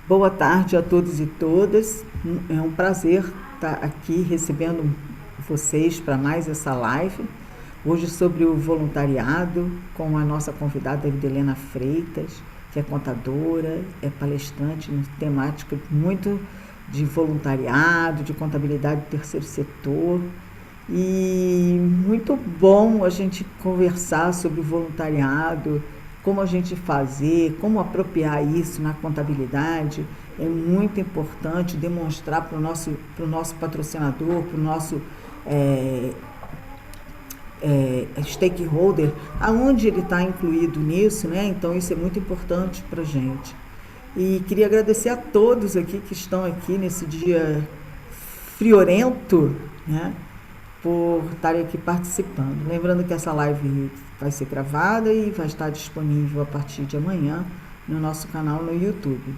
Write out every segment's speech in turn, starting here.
Boa tarde a todos e todas. É um prazer estar aqui recebendo vocês para mais essa live. Hoje sobre o voluntariado, com a nossa convidada Evidelena Freitas, que é contadora, é palestrante em temática muito de voluntariado, de contabilidade do terceiro setor. E muito bom a gente conversar sobre o voluntariado, como a gente fazer, como apropriar isso na contabilidade. É muito importante demonstrar para o nosso patrocinador, para o nosso é, stakeholder, aonde ele está incluído nisso, né? Então isso é muito importante para a gente. E queria agradecer a todos aqui que estão aqui nesse dia friorento, né? Por estarem aqui participando. Lembrando que essa live vai ser gravada e vai estar disponível a partir de amanhã no nosso canal no YouTube.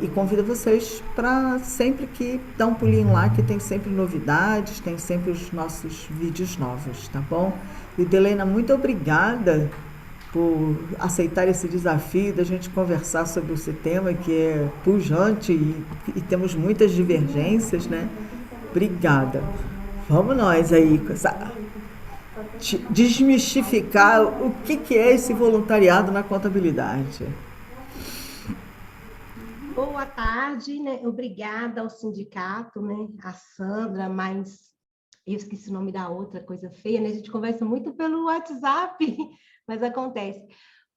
E convido vocês para sempre que dar um pulinho lá, que tem sempre novidades, tem sempre os nossos vídeos novos, tá bom? E Delena, muito obrigada por aceitar esse desafio da gente conversar sobre esse tema que é pujante e temos muitas divergências, né? Obrigada. Vamos nós aí com essa desmistificar o que é esse voluntariado na contabilidade. Boa tarde, né? Obrigada ao sindicato, né? A Sandra, mas eu esqueci o nome da outra, coisa feia, né? A gente conversa muito pelo WhatsApp, mas acontece.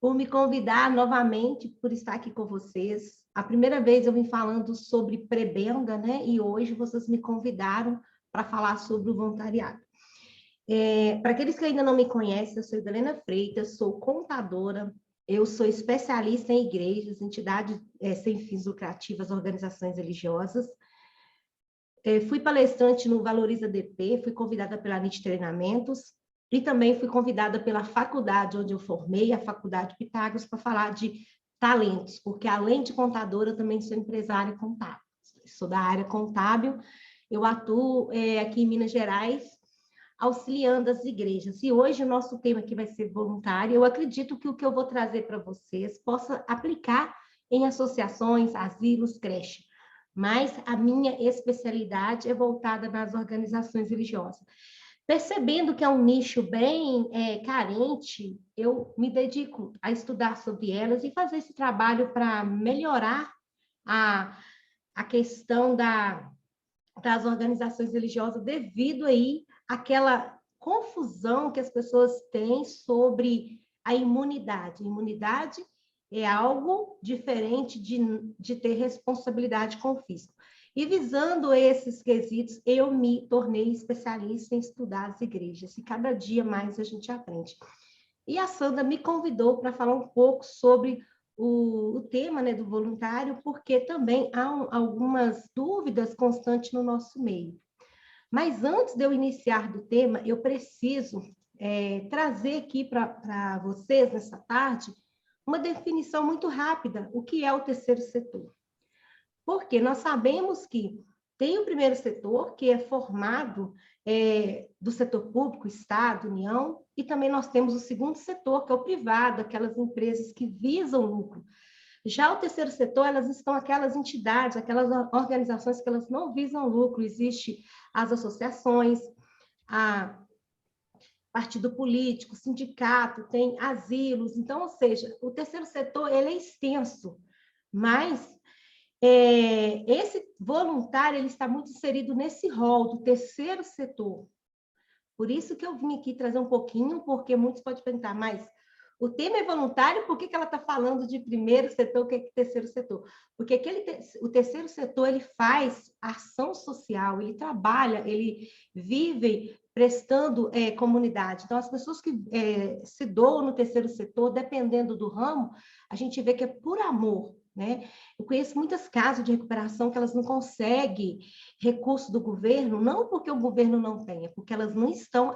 Por me convidar novamente, por estar aqui com vocês. A primeira vez eu vim falando sobre prebenda, né? E hoje vocês me convidaram para falar sobre o voluntariado. Para aqueles que ainda não me conhecem, eu sou Helena Freitas, sou contadora, eu sou especialista em igrejas, entidades sem fins lucrativas, organizações religiosas. Fui palestrante no Valoriza DP, fui convidada pela NIT Treinamentos e também fui convidada pela faculdade onde eu formei, a Faculdade Pitágoras, para falar de talentos, porque além de contadora, eu também sou empresária contábil. Sou da área contábil, eu atuo aqui em Minas Gerais, auxiliando as igrejas. E hoje o nosso tema aqui vai ser voluntário. Eu acredito que o que eu vou trazer para vocês possa aplicar em associações, asilos, creche. Mas a minha especialidade é voltada nas organizações religiosas. Percebendo que é um nicho bem carente, eu me dedico a estudar sobre elas e fazer esse trabalho para melhorar a questão das organizações religiosas devido aí àquela confusão que as pessoas têm sobre a imunidade. Imunidade é algo diferente de ter responsabilidade com o fisco. E visando esses quesitos, eu me tornei especialista em estudar as igrejas, e cada dia mais a gente aprende. E a Sandra me convidou para falar um pouco sobre o tema, né, do voluntário, porque também há algumas dúvidas constantes no nosso meio. Mas antes de eu iniciar do tema, eu preciso trazer aqui para vocês, nessa tarde, uma definição muito rápida, o que é o terceiro setor. Porque nós sabemos que tem o primeiro setor, que é formado do setor público, Estado, União, e também nós temos o segundo setor, que é o privado, aquelas empresas que visam lucro. Já o terceiro setor, elas estão aquelas entidades, aquelas organizações que elas não visam lucro. Existe as associações, a partido político, sindicato, tem asilos. Então, ou seja, o terceiro setor ele é extenso, mas esse voluntário ele está muito inserido nesse rol do terceiro setor. Por isso que eu vim aqui trazer um pouquinho, porque muitos podem perguntar, mas o tema é voluntário, por que ela está falando de primeiro setor, o que é terceiro setor? Porque o terceiro setor ele faz ação social, ele trabalha, ele vive prestando comunidade. Então, as pessoas que se doam no terceiro setor, dependendo do ramo, a gente vê que é por amor, né? Eu conheço muitos casos de recuperação que elas não conseguem recurso do governo, não porque o governo não tenha, porque elas não estão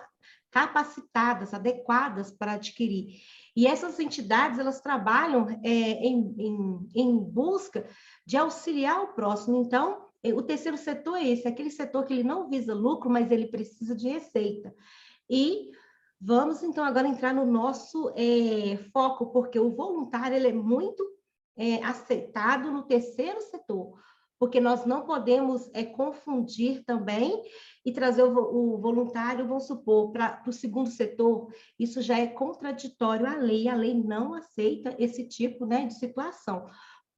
capacitadas, adequadas para adquirir. E essas entidades, elas trabalham em busca de auxiliar o próximo. Então, o terceiro setor é esse, aquele setor que ele não visa lucro, mas ele precisa de receita. E vamos, então, agora entrar no nosso foco, porque o voluntário ele é muito aceitado no terceiro setor, porque nós não podemos confundir também e trazer o voluntário, vamos supor, para o segundo setor. Isso já é contraditório à lei, a lei não aceita esse tipo, né, de situação,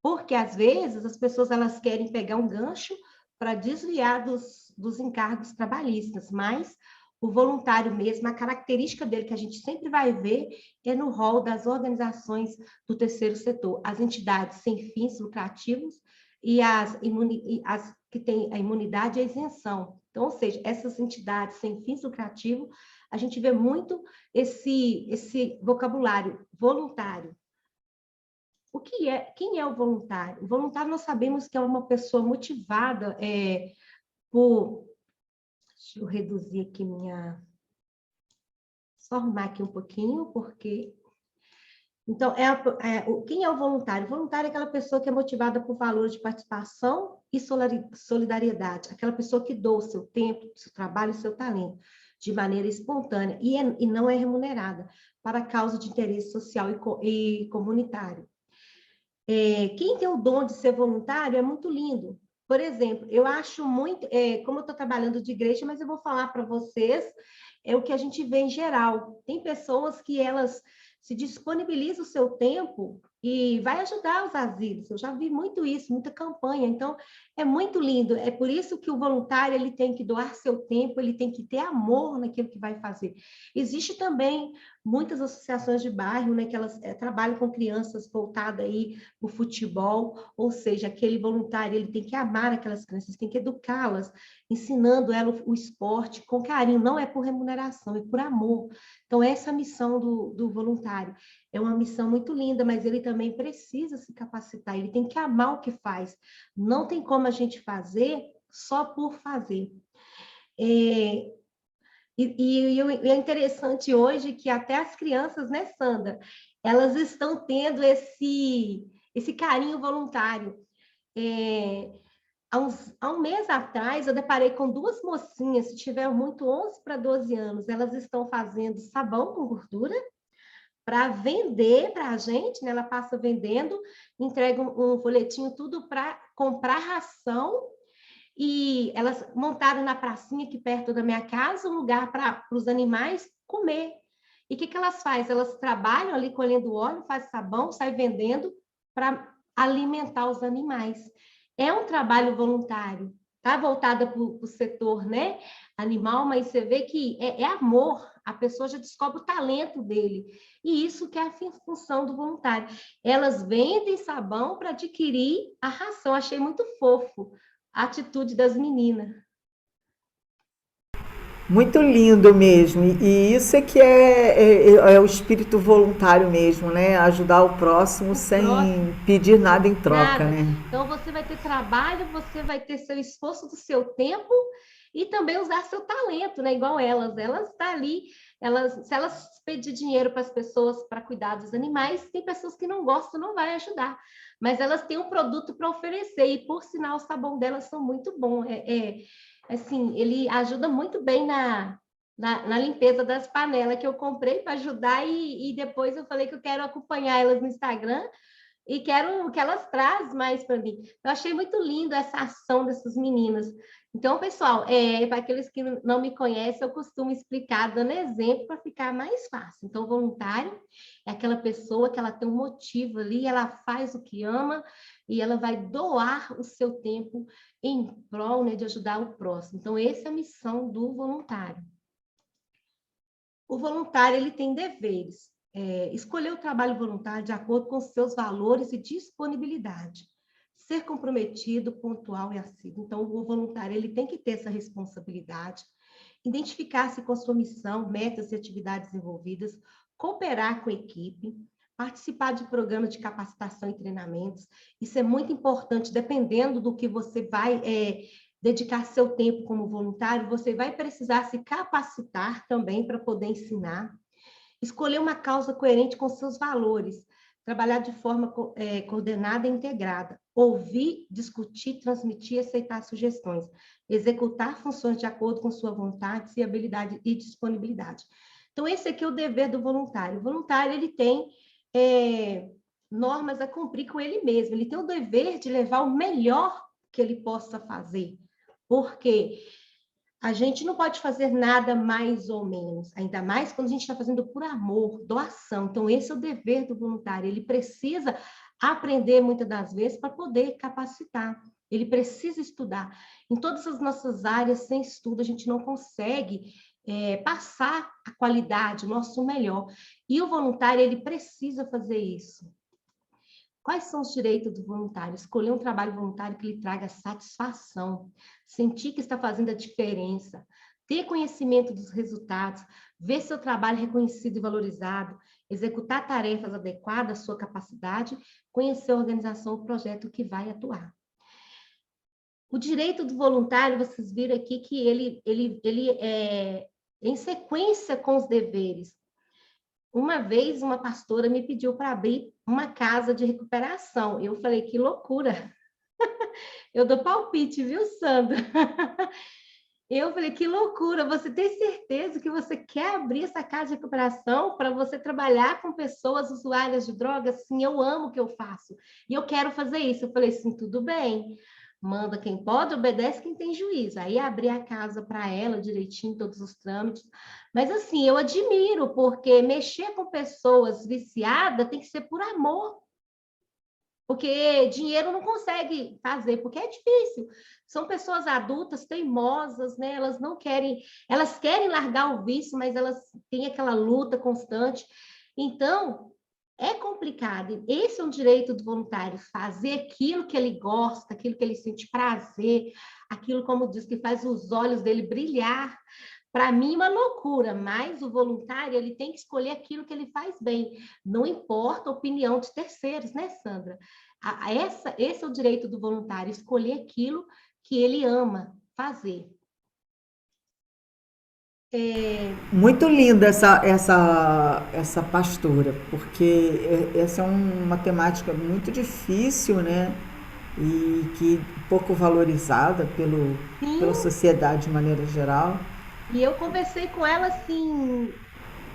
porque às vezes as pessoas elas querem pegar um gancho para desviar dos encargos trabalhistas, mas o voluntário mesmo, a característica dele que a gente sempre vai ver é no rol das organizações do terceiro setor, as entidades sem fins lucrativos e as que têm a imunidade e a isenção. Então, ou seja, essas entidades sem fins lucrativos, a gente vê muito esse vocabulário voluntário. Quem é o voluntário? O voluntário nós sabemos que é uma pessoa motivada por... Deixa eu reduzir aqui só arrumar aqui um pouquinho, porque... Então, quem é o voluntário? O voluntário é aquela pessoa que é motivada por valores de participação e solidariedade, aquela pessoa que doa o seu tempo, o seu trabalho, o seu talento, de maneira espontânea, e não é remunerada, para a causa de interesse social e comunitário. Quem tem o dom de ser voluntário é muito lindo. Por exemplo, eu acho muito, como eu estou trabalhando de igreja, mas eu vou falar para vocês, é o que a gente vê em geral. Tem pessoas que elas se disponibilizam o seu tempo e vai ajudar os asilos. Eu já vi muito isso, muita campanha. Então, é muito lindo. É por isso que o voluntário ele tem que doar seu tempo, ele tem que ter amor naquilo que vai fazer. Existe também muitas associações de bairro, né, que elas trabalham com crianças voltadas aí para o futebol, ou seja, aquele voluntário ele tem que amar aquelas crianças, tem que educá-las, ensinando elas o esporte com carinho, não é por remuneração, é por amor. Então, essa é a missão do voluntário. É uma missão muito linda, mas ele também precisa se capacitar, ele tem que amar o que faz. Não tem como a gente fazer só por fazer. E é interessante hoje que até as crianças, né, Sandra, elas estão tendo esse carinho voluntário. Há um mês atrás, eu deparei com duas mocinhas, se tiver muito 11 para 12 anos, elas estão fazendo sabão com gordura para vender para a gente, né? Ela passa vendendo, entrega um folhetinho, tudo para comprar ração, e elas montaram na pracinha aqui perto da minha casa um lugar para os animais comer. E o que elas fazem? Elas trabalham ali colhendo óleo, fazem sabão, saem vendendo para alimentar os animais. É um trabalho voluntário, tá voltada para o setor, né, animal, mas você vê que é amor, a pessoa já descobre o talento dele. E isso que é a função do voluntário. Elas vendem sabão para adquirir a ração. Achei muito fofo a atitude das meninas. Muito lindo mesmo. E isso é que é o espírito voluntário mesmo, né? Ajudar o próximo sem pedir nada em troca, Nada. né? Então, você vai ter trabalho, você vai ter seu esforço do seu tempo e também usar seu talento, né? Igual elas. Elas estão ali, se elas pedir dinheiro para as pessoas para cuidar dos animais, tem pessoas que não gostam, não vai ajudar. Mas elas têm um produto para oferecer e, por sinal, o sabão delas são muito bom. Assim, ele ajuda muito bem na limpeza das panelas que eu comprei para ajudar e depois eu falei que eu quero acompanhar elas no Instagram e quero que elas trazem mais para mim. Eu achei muito lindo essa ação dessas meninas. Então, pessoal, para aqueles que não me conhecem, eu costumo explicar dando exemplo para ficar mais fácil. Então, voluntário é aquela pessoa que ela tem um motivo ali, ela faz o que ama e ela vai doar o seu tempo em prol, né, de ajudar o próximo. Então, essa é a missão do voluntário. O voluntário ele tem deveres. Escolher o trabalho voluntário de acordo com seus valores e disponibilidade. Ser comprometido, pontual e assíduo. Então, o voluntário ele tem que ter essa responsabilidade, identificar-se com sua missão, metas e atividades envolvidas, cooperar com a equipe, participar de programas de capacitação e treinamentos. Isso é muito importante, dependendo do que você vai dedicar seu tempo como voluntário, você vai precisar se capacitar também para poder ensinar. Escolher uma causa coerente com seus valores, trabalhar de forma coordenada e integrada, ouvir, discutir, transmitir e aceitar sugestões, executar funções de acordo com sua vontade, e habilidade e disponibilidade. Então, esse aqui é o dever do voluntário. O voluntário, ele tem normas a cumprir com ele mesmo. Ele tem o dever de levar o melhor que ele possa fazer. Porque a gente não pode fazer nada mais ou menos, ainda mais quando a gente está fazendo por amor, doação. Então, esse é o dever do voluntário. Ele precisa aprender muitas das vezes para poder capacitar. Ele precisa estudar. Em todas as nossas áreas, sem estudo, a gente não consegue passar a qualidade, o nosso melhor. E o voluntário, ele precisa fazer isso. Quais são os direitos do voluntário? Escolher um trabalho voluntário que lhe traga satisfação, sentir que está fazendo a diferença, ter conhecimento dos resultados, ver seu trabalho reconhecido e valorizado, executar tarefas adequadas à sua capacidade, conhecer a organização, o projeto que vai atuar. O direito do voluntário, vocês viram aqui que ele é em sequência com os deveres. Uma vez, uma pastora me pediu para abrir uma casa de recuperação. Eu falei, que loucura! Eu dou palpite, viu, Sandra? Eu falei, que loucura! Você tem certeza que você quer abrir essa casa de recuperação para você trabalhar com pessoas usuárias de drogas? Sim, eu amo o que eu faço. E eu quero fazer isso. Eu falei, sim, tudo bem. Manda quem pode, obedece quem tem juízo. Aí abri a casa para ela direitinho, todos os trâmites. Mas assim, eu admiro, porque mexer com pessoas viciadas tem que ser por amor. Porque dinheiro não consegue fazer, porque é difícil. São pessoas adultas, teimosas, né? Elas querem largar o vício, mas elas têm aquela luta constante. Então, é complicado. Esse é um direito do voluntário, fazer aquilo que ele gosta, aquilo que ele sente prazer, aquilo, como diz, que faz os olhos dele brilhar. Para mim, uma loucura, mas o voluntário, ele tem que escolher aquilo que ele faz bem. Não importa a opinião de terceiros, né, Sandra? Esse é o direito do voluntário, escolher aquilo que ele ama fazer. Muito linda essa pastora, porque essa é uma temática muito difícil, né? E que pouco valorizada pela sociedade de maneira geral. E eu conversei com ela, assim,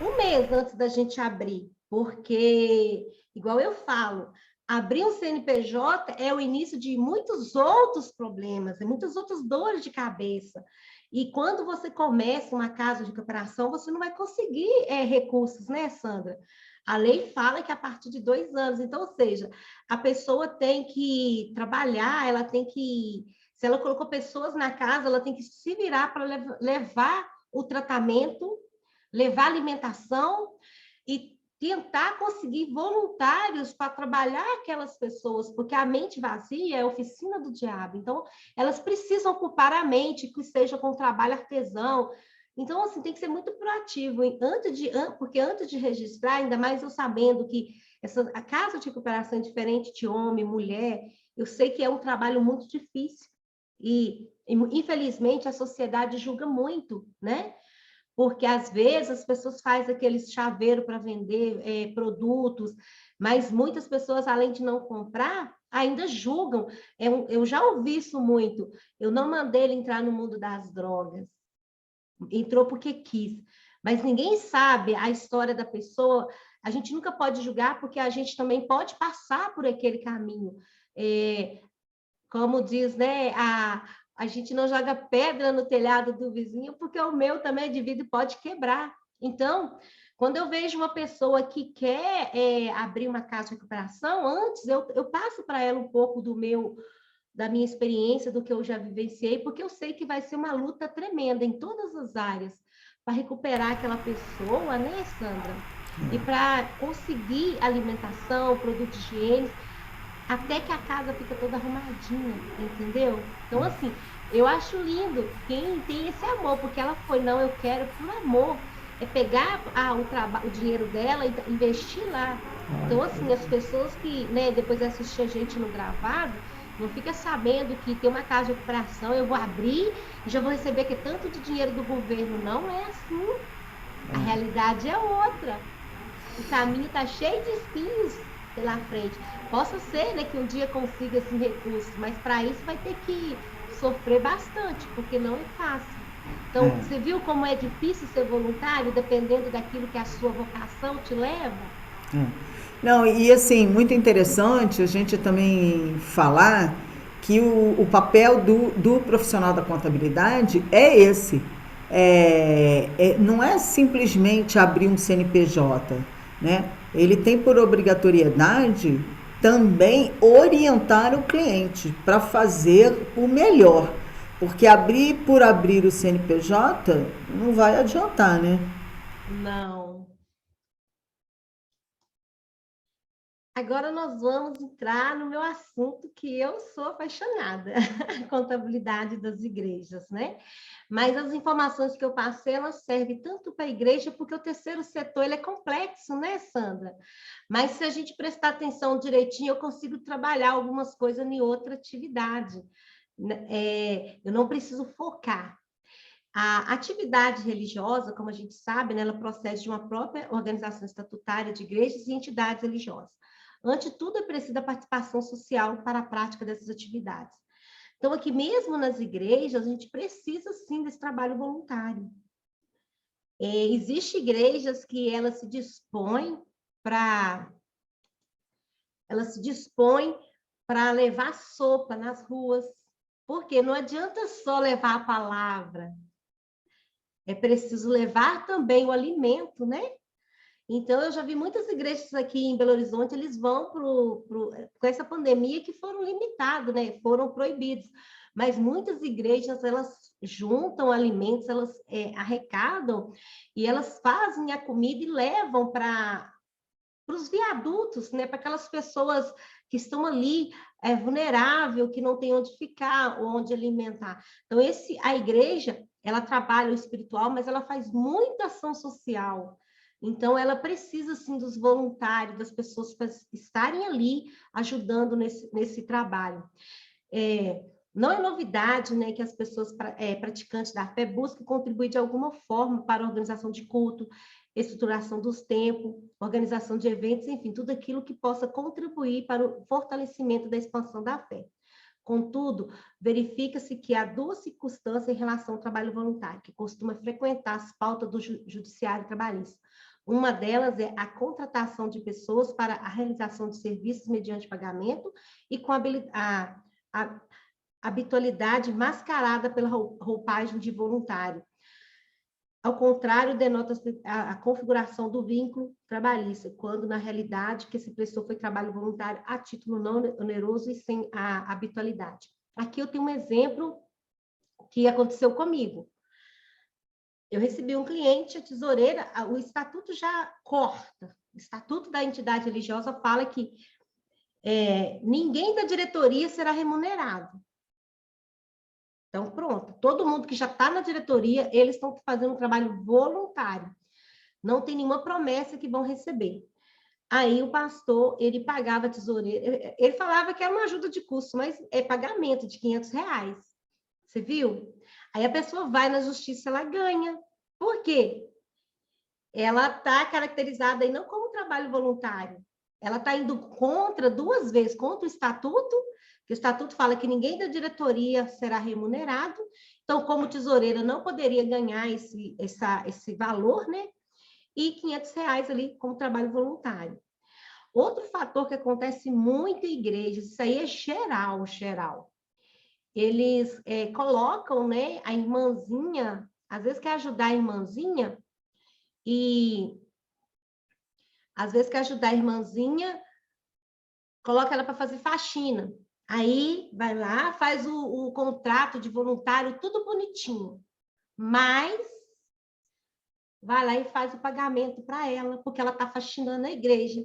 um mês antes da gente abrir, porque, igual eu falo, abrir um CNPJ é o início de muitos outros problemas, e muitas outras dores de cabeça. E quando você começa uma casa de recuperação, você não vai conseguir recursos, né, Sandra? A lei fala que a partir de 2 anos. Então, ou seja, a pessoa tem que trabalhar, ela tem que... Se ela colocou pessoas na casa, ela tem que se virar para levar o tratamento, levar a alimentação e tentar conseguir voluntários para trabalhar aquelas pessoas, porque a mente vazia é a oficina do diabo. Então, elas precisam ocupar a mente, que seja com trabalho artesão. Então, assim, tem que ser muito proativo, porque antes de registrar, ainda mais eu sabendo que a casa de recuperação é diferente de homem, mulher, eu sei que é um trabalho muito difícil. E infelizmente, a sociedade julga muito, né? Porque às vezes as pessoas fazem aqueles chaveiro para vender produtos, mas muitas pessoas, além de não comprar, ainda julgam. Eu já ouvi isso muito. Eu não mandei ele entrar no mundo das drogas. Entrou porque quis. Mas ninguém sabe a história da pessoa. A gente nunca pode julgar, porque a gente também pode passar por aquele caminho. Como diz, né, a gente não joga pedra no telhado do vizinho, porque o meu também é de vidro e pode quebrar. Então, quando eu vejo uma pessoa que quer abrir uma casa de recuperação, antes eu passo para ela um pouco da minha experiência, do que eu já vivenciei, porque eu sei que vai ser uma luta tremenda em todas as áreas para recuperar aquela pessoa, né, Sandra? E para conseguir alimentação, produtos higiênicos, até que a casa fica toda arrumadinha, entendeu? Então, assim, eu acho lindo quem tem esse amor, porque ela foi, não, eu quero por amor, é pegar o dinheiro dela e investir lá. Então, assim, as pessoas que, né, depois assistem a gente no gravado, não fica sabendo que tem uma casa de recuperação, eu vou abrir e já vou receber aqui tanto de dinheiro do governo. Não é assim. A realidade é outra. O caminho está cheio de espinhos pela frente. Possa ser, né, que um dia consiga esses recursos, mas para isso vai ter que sofrer bastante, porque não é fácil. Então, você viu como é difícil ser voluntário, dependendo daquilo que a sua vocação te leva? Não, e assim, muito interessante a gente também falar que o papel do profissional da contabilidade é esse. Não é simplesmente abrir um CNPJ, né? Ele tem por obrigatoriedade também orientar o cliente para fazer o melhor. Porque abrir por abrir o CNPJ não vai adiantar, né? Não. Agora nós vamos entrar no meu assunto que eu sou apaixonada, a contabilidade das igrejas, né? Mas as informações que eu passei, elas servem tanto para a igreja, porque o terceiro setor ele é complexo, né, Sandra? Mas se a gente prestar atenção direitinho, eu consigo trabalhar algumas coisas em outra atividade. Eu não preciso focar. A atividade religiosa, como a gente sabe, né, ela procede de uma própria organização estatutária de igrejas e entidades religiosas. Antes de tudo, é preciso a participação social para a prática dessas atividades. Então, aqui mesmo nas igrejas, a gente precisa, sim, desse trabalho voluntário. Existem igrejas que elas se dispõem para levar sopa nas ruas, porque não adianta só levar a palavra, é preciso levar também o alimento, né? Então, eu já vi muitas igrejas aqui em Belo Horizonte, eles vão com essa pandemia que foram limitados, né? Foram proibidos. Mas muitas igrejas, elas juntam alimentos, elas arrecadam e elas fazem a comida e levam para os viadutos, né? Para aquelas pessoas que estão ali vulnerável, que não tem onde ficar, onde alimentar. Então, a igreja, ela trabalha o espiritual, mas ela faz muita ação social. Então, ela precisa, sim, dos voluntários, das pessoas para estarem ali ajudando nesse trabalho. Não é novidade, né, que as pessoas praticantes da fé busquem contribuir de alguma forma para a organização de culto, estruturação dos templos, organização de eventos, enfim, tudo aquilo que possa contribuir para o fortalecimento da expansão da fé. Contudo, verifica-se que há duas circunstâncias em relação ao trabalho voluntário, que costuma frequentar as pautas do judiciário trabalhista. Uma delas é a contratação de pessoas para a realização de serviços mediante pagamento e com a habitualidade mascarada pela roupagem de voluntário. Ao contrário, denota a configuração do vínculo trabalhista, quando, na realidade, que se prestou foi trabalho voluntário a título não oneroso e sem a habitualidade. Aqui eu tenho um exemplo que aconteceu comigo. Eu recebi um cliente, a tesoureira, o estatuto já corta. O estatuto da entidade religiosa fala que ninguém da diretoria será remunerado. Então, pronto, todo mundo que já está na diretoria, eles estão fazendo um trabalho voluntário. Não tem nenhuma promessa que vão receber. Aí o pastor, ele pagava a tesoureira, ele falava que era uma ajuda de custo, mas é pagamento de R$ 500. Você viu? Aí a pessoa vai na justiça, ela ganha. Por quê? Ela está caracterizada aí não como trabalho voluntário. Ela está indo duas vezes, contra o estatuto, que o estatuto fala que ninguém da diretoria será remunerado. Então, como tesoureira, não poderia ganhar esse valor, né? E R$ 500 ali como trabalho voluntário. Outro fator que acontece muito em igrejas, isso aí é geral. Eles colocam, né, a irmãzinha, às vezes quer ajudar a irmãzinha, e às vezes quer ajudar a irmãzinha, coloca ela para fazer faxina. Aí vai lá, faz o contrato de voluntário, tudo bonitinho. Mas vai lá e faz o pagamento para ela, porque ela está faxinando na igreja.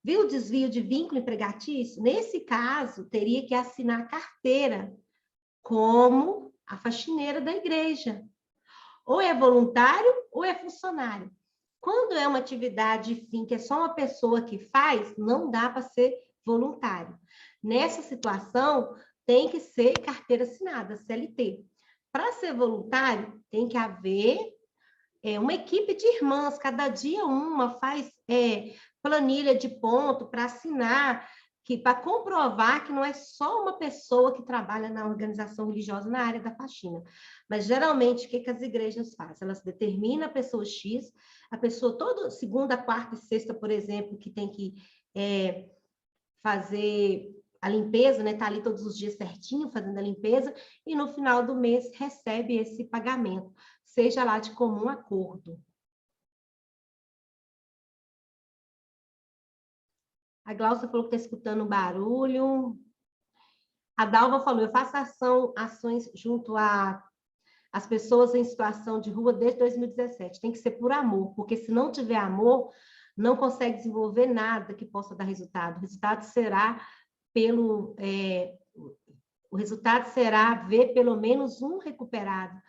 Viu o desvio de vínculo empregatício? Nesse caso, teria que assinar a carteira como a faxineira da igreja. Ou é voluntário ou é funcionário. Quando é uma atividade fim, que é só uma pessoa que faz, não dá para ser voluntário. Nessa situação, tem que ser carteira assinada, CLT. Para ser voluntário, tem que haver uma equipe de irmãs, cada dia uma faz planilha de ponto para assinar, para comprovar que não é só uma pessoa que trabalha na organização religiosa na área da faxina. Mas, geralmente, o que as igrejas fazem? Elas determinam a pessoa X, a pessoa toda segunda, quarta e sexta, por exemplo, que tem que fazer a limpeza, né? Tá ali todos os dias certinho, fazendo a limpeza, e no final do mês recebe esse pagamento, seja lá de comum acordo. A Glaucia falou que está escutando barulho. A Dalva falou, eu faço ações junto às pessoas em situação de rua desde 2017. Tem que ser por amor, porque se não tiver amor, não consegue desenvolver nada que possa dar resultado. O resultado será o resultado será ver pelo menos um recuperado.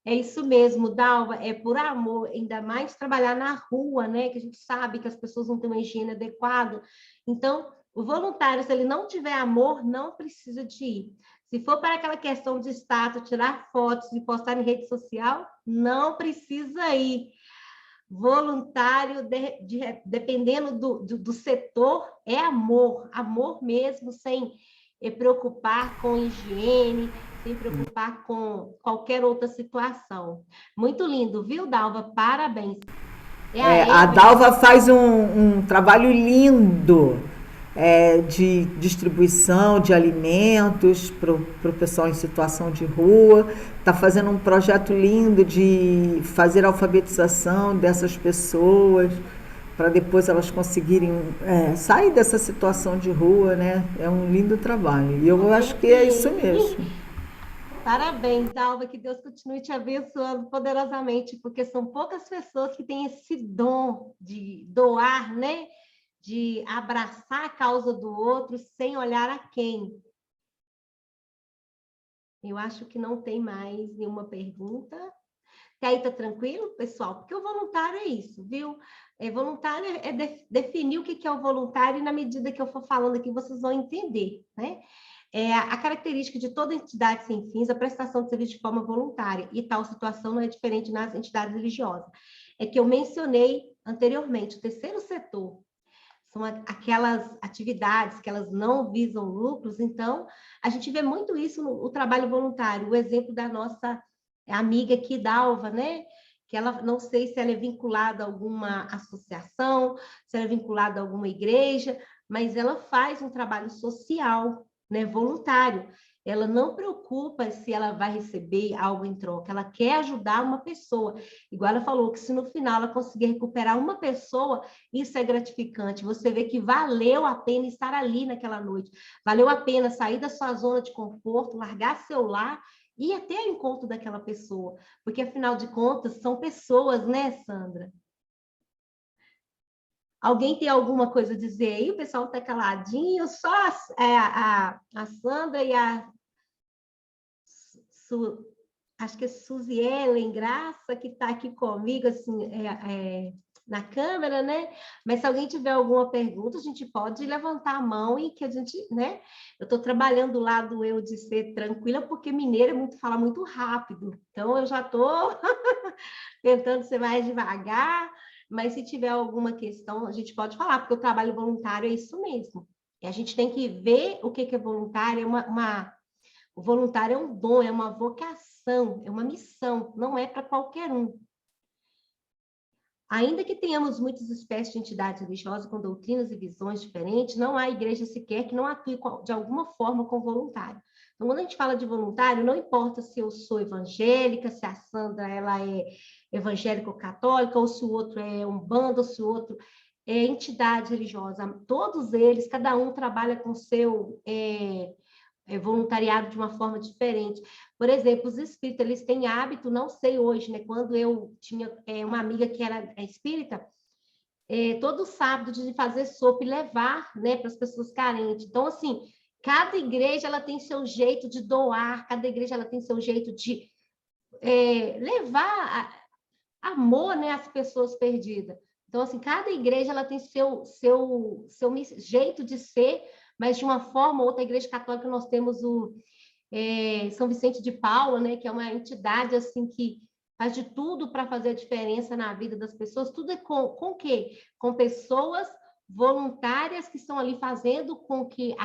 É isso mesmo, Dalva, é por amor, ainda mais trabalhar na rua, né? Que a gente sabe que as pessoas não têm uma higiene adequada. Então, o voluntário, se ele não tiver amor, não precisa de ir. Se for para aquela questão de status, tirar fotos e postar em rede social, não precisa ir. Voluntário, dependendo do setor, é amor, amor mesmo, sem preocupar com higiene, sem preocupar com qualquer outra situação. Muito lindo, viu, Dalva? Parabéns. A Dalva faz um trabalho lindo de distribuição de alimentos para o pessoal em situação de rua. Está fazendo um projeto lindo de fazer a alfabetização dessas pessoas para depois elas conseguirem sair dessa situação de rua, né? É um lindo trabalho. E eu acho que é isso mesmo. Parabéns, Dalva, que Deus continue te abençoando poderosamente, porque são poucas pessoas que têm esse dom de doar, né? De abraçar a causa do outro sem olhar a quem. Eu acho que não tem mais nenhuma pergunta. E aí, tá tranquilo, pessoal? Porque o voluntário é isso, viu? Voluntário é definir o que é o voluntário e na medida que eu for falando aqui, vocês vão entender, né? A característica de toda entidade sem fins, a prestação de serviço de forma voluntária, e tal situação não é diferente nas entidades religiosas. É que eu mencionei anteriormente, o terceiro setor, são aquelas atividades que elas não visam lucros, então, a gente vê muito isso no trabalho voluntário, o exemplo da nossa amiga aqui, Dalva, né? Que ela, não sei se ela é vinculada a alguma associação, se ela é vinculada a alguma igreja, mas ela faz um trabalho social, né, voluntário. Ela não preocupa se ela vai receber algo em troca, ela quer ajudar uma pessoa. Igual ela falou, que se no final ela conseguir recuperar uma pessoa, isso é gratificante. Você vê que valeu a pena estar ali naquela noite, valeu a pena sair da sua zona de conforto, largar seu lar e ir até o encontro daquela pessoa, porque afinal de contas são pessoas, né, Sandra? Alguém tem alguma coisa a dizer aí? O pessoal está caladinho, só a Sandra e acho que é Suzy Ellen Graça, que está aqui comigo, assim, na câmera, né? Mas se alguém tiver alguma pergunta, a gente pode levantar a mão e que a gente, né? Eu estou trabalhando do lado eu de ser tranquila, porque mineiro fala muito rápido. Então, eu já estou tentando ser mais devagar, mas se tiver alguma questão, a gente pode falar, porque o trabalho voluntário é isso mesmo. E a gente tem que ver o que é voluntário, o voluntário é um dom, é uma vocação, é uma missão, não é para qualquer um. Ainda que tenhamos muitas espécies de entidades religiosas com doutrinas e visões diferentes, não há igreja sequer que não atue de alguma forma com voluntário. Então, quando a gente fala de voluntário, não importa se eu sou evangélica, se a Sandra ela é evangélica ou católica, ou se o outro é umbanda, ou se o outro é entidade religiosa. Todos eles, cada um trabalha com seu voluntariado de uma forma diferente. Por exemplo, os espíritas, eles têm hábito, não sei hoje, né? Quando eu tinha uma amiga que era espírita, todo sábado de fazer sopa e levar, né, para as pessoas carentes. Então, assim, cada igreja ela tem seu jeito de doar, cada igreja ela tem seu jeito de levar amor, né, às pessoas perdidas. Então, assim, cada igreja ela tem seu jeito de ser, mas de uma forma ou outra. A Igreja Católica nós temos o São Vicente de Paula, né, que é uma entidade assim que faz de tudo para fazer a diferença na vida das pessoas. Tudo é com o quê? Com pessoas voluntárias que estão ali fazendo com que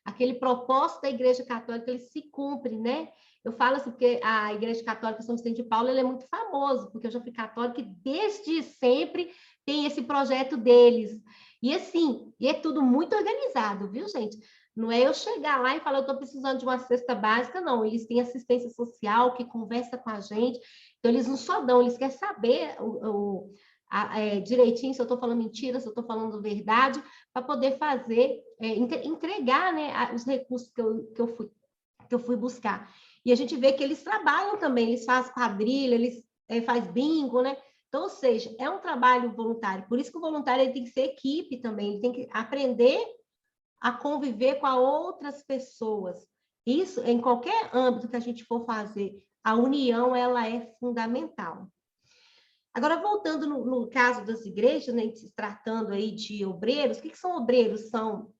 aquele propósito da Igreja Católica ele se cumpre, né? Eu falo assim, porque a Igreja Católica São Vicente de Paulo ele é muito famoso, porque eu já fui católica e desde sempre tem esse projeto deles. E assim, e é tudo muito organizado, viu, gente? Não é eu chegar lá e falar, eu estou precisando de uma cesta básica, não. Eles têm assistência social que conversa com a gente. Então, eles não só dão, eles querem saber direitinho se eu estou falando mentira, se eu estou falando verdade, para poder fazer, entregar, né, os recursos que eu fui buscar. E a gente vê que eles trabalham também, eles fazem quadrilha, eles fazem bingo, né? Então, ou seja, é um trabalho voluntário. Por isso que o voluntário ele tem que ser equipe também, ele tem que aprender a conviver com outras pessoas. Isso, em qualquer âmbito que a gente for fazer, a união ela é fundamental. Agora, voltando no caso das igrejas, né, se tratando aí de obreiros, o que são obreiros? São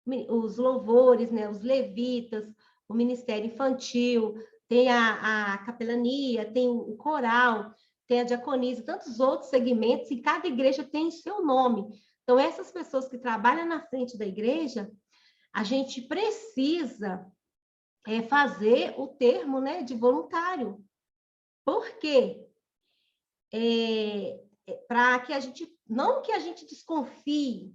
os louvores, né, os levitas, o ministério infantil, tem a capelania, tem o coral, tem a diaconisa, tantos outros segmentos, e cada igreja tem seu nome. Então, essas pessoas que trabalham na frente da igreja, a gente precisa fazer o termo, né, de voluntário. Por quê? Para que a gente, não que a gente desconfie,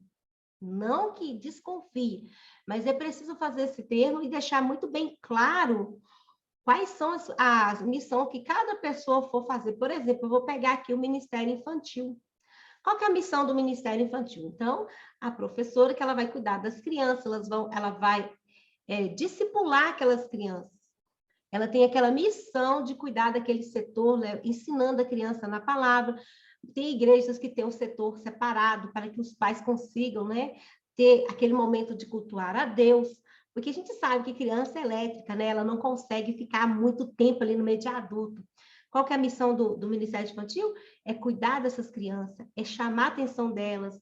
não que desconfie, mas é preciso fazer esse termo e deixar muito bem claro quais são as missões que cada pessoa for fazer. Por exemplo, eu vou pegar aqui o Ministério Infantil. Qual que é a missão do Ministério Infantil? Então, a professora que ela vai cuidar das crianças, ela vai discipular aquelas crianças. Ela tem aquela missão de cuidar daquele setor, né, ensinando a criança na palavra. Tem igrejas que têm um setor separado para que os pais consigam, né, ter aquele momento de cultuar a Deus, porque a gente sabe que criança é elétrica, né, ela não consegue ficar muito tempo ali no meio de adulto. Qual que é a missão do Ministério Infantil? É cuidar dessas crianças, é chamar a atenção delas,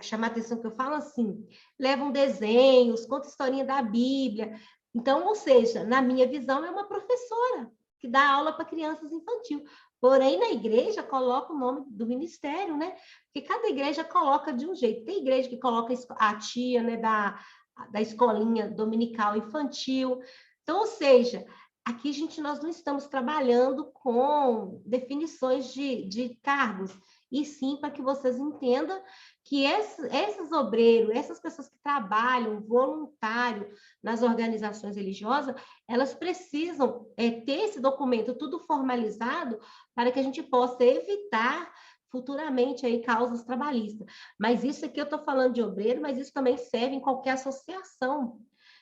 chamar a atenção que eu falo assim, levam desenhos, conta historinha da Bíblia. Então, ou seja, na minha visão, é uma professora que dá aula para crianças infantil. Porém, na igreja, coloca o nome do ministério, né? Porque cada igreja coloca de um jeito. Tem igreja que coloca a tia, né, da escolinha dominical infantil. Então, ou seja, aqui, gente, nós não estamos trabalhando com definições de cargos, e sim para que vocês entendam que esses obreiros, essas pessoas que trabalham voluntário nas organizações religiosas, elas precisam ter esse documento tudo formalizado para que a gente possa evitar futuramente aí causas trabalhistas. Mas isso aqui eu estou falando de obreiro, mas isso também serve em qualquer associação,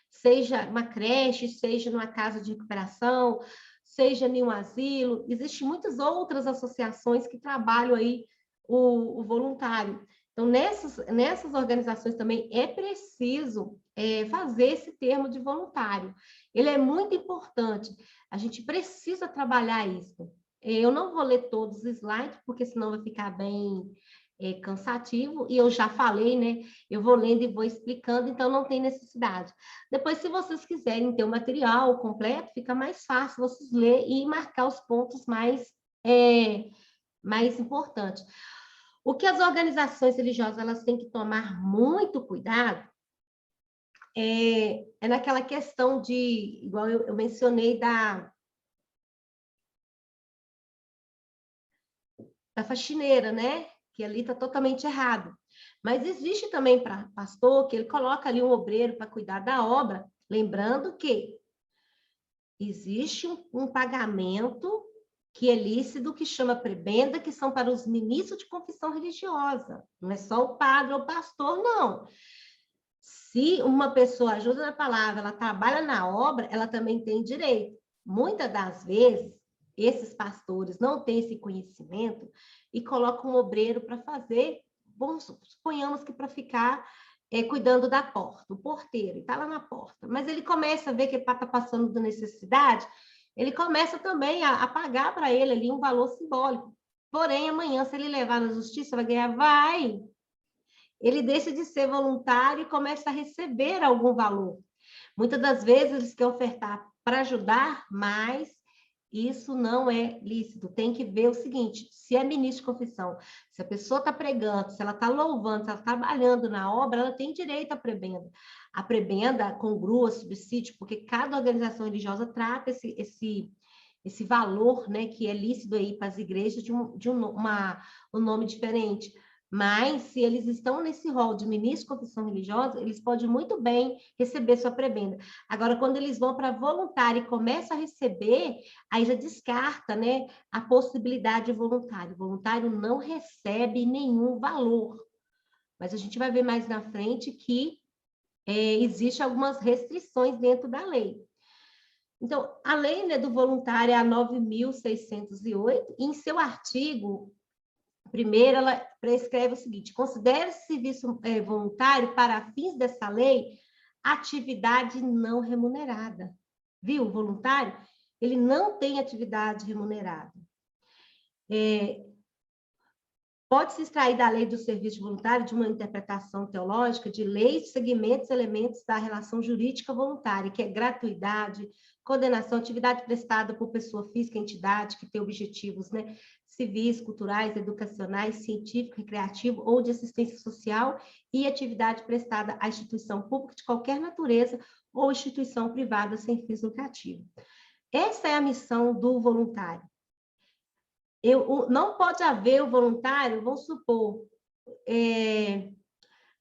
seja uma creche, seja numa casa de recuperação, seja em um asilo. Existem muitas outras associações que trabalham aí o voluntário. Então, nessas organizações também é preciso fazer esse termo de voluntário. Ele é muito importante. A gente precisa trabalhar isso. Eu não vou ler todos os slides, porque senão vai ficar bem cansativo, e eu já falei, né? Eu vou lendo e vou explicando, então não tem necessidade. Depois, se vocês quiserem ter o material completo, fica mais fácil vocês ler e marcar os pontos mais importantes. O que as organizações religiosas elas têm que tomar muito cuidado é naquela questão de, igual eu mencionei, da faxineira, né? Que ali está totalmente errado. Mas existe também para pastor que ele coloca ali um obreiro para cuidar da obra, lembrando que existe um pagamento que é lícito, que chama prebenda, que são para os ministros de confissão religiosa. Não é só o padre ou o pastor, não. Se uma pessoa ajuda na palavra, ela trabalha na obra, ela também tem direito. Muitas das vezes, esses pastores não têm esse conhecimento e colocam um obreiro para fazer, suponhamos que para ficar cuidando da porta, o porteiro, está lá na porta. Mas ele começa a ver que está passando de necessidade, ele começa também a pagar para ele ali um valor simbólico. Porém, amanhã, se ele levar na justiça, vai ganhar? Vai! Ele deixa de ser voluntário e começa a receber algum valor. Muitas das vezes, eles querem ofertar para ajudar, mas isso não é lícito. Tem que ver o seguinte, se é ministro de confissão, se a pessoa está pregando, se ela está louvando, se ela está trabalhando na obra, ela tem direito à prebenda. A prebenda congrua, subsídio, porque cada organização religiosa trata esse valor, né, que é lícito aí para as igrejas de um nome diferente. Mas, se eles estão nesse rol de ministro de confissão religiosa, eles podem muito bem receber sua prebenda. Agora, quando eles vão para voluntário e começam a receber, aí já descarta, né, a possibilidade de voluntário. O voluntário não recebe nenhum valor. Mas a gente vai ver mais na frente que existe algumas restrições dentro da lei. Então, a lei, né, do voluntário é a 9.608, e em seu artigo primeiro, ela prescreve o seguinte: considere-se serviço voluntário para fins dessa lei atividade não remunerada. Viu? O voluntário, ele não tem atividade remunerada. Pode-se extrair da lei do serviço voluntário de uma interpretação teológica de leis, segmentos, elementos da relação jurídica voluntária, que é gratuidade, condenação, atividade prestada por pessoa física, entidade que tem objetivos, né, civis, culturais, educacionais, científico, recreativo ou de assistência social, e atividade prestada à instituição pública de qualquer natureza ou instituição privada sem fins lucrativos. Essa é a missão do voluntário. Não pode haver o voluntário, vamos supor,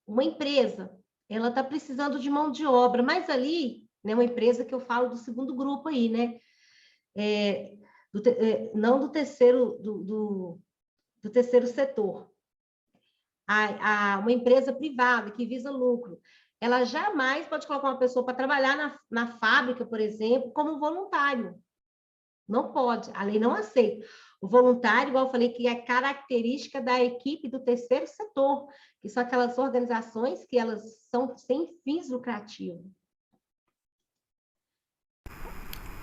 uma empresa, ela está precisando de mão de obra, mas ali, né, uma empresa que eu falo do segundo grupo aí, né? Não do terceiro, do terceiro setor. Uma empresa privada que visa lucro, ela jamais pode colocar uma pessoa para trabalhar na fábrica, por exemplo, como voluntário. Não pode, a lei não aceita. O voluntário, igual eu falei, que é característica da equipe do terceiro setor, que são aquelas organizações que elas são sem fins lucrativos.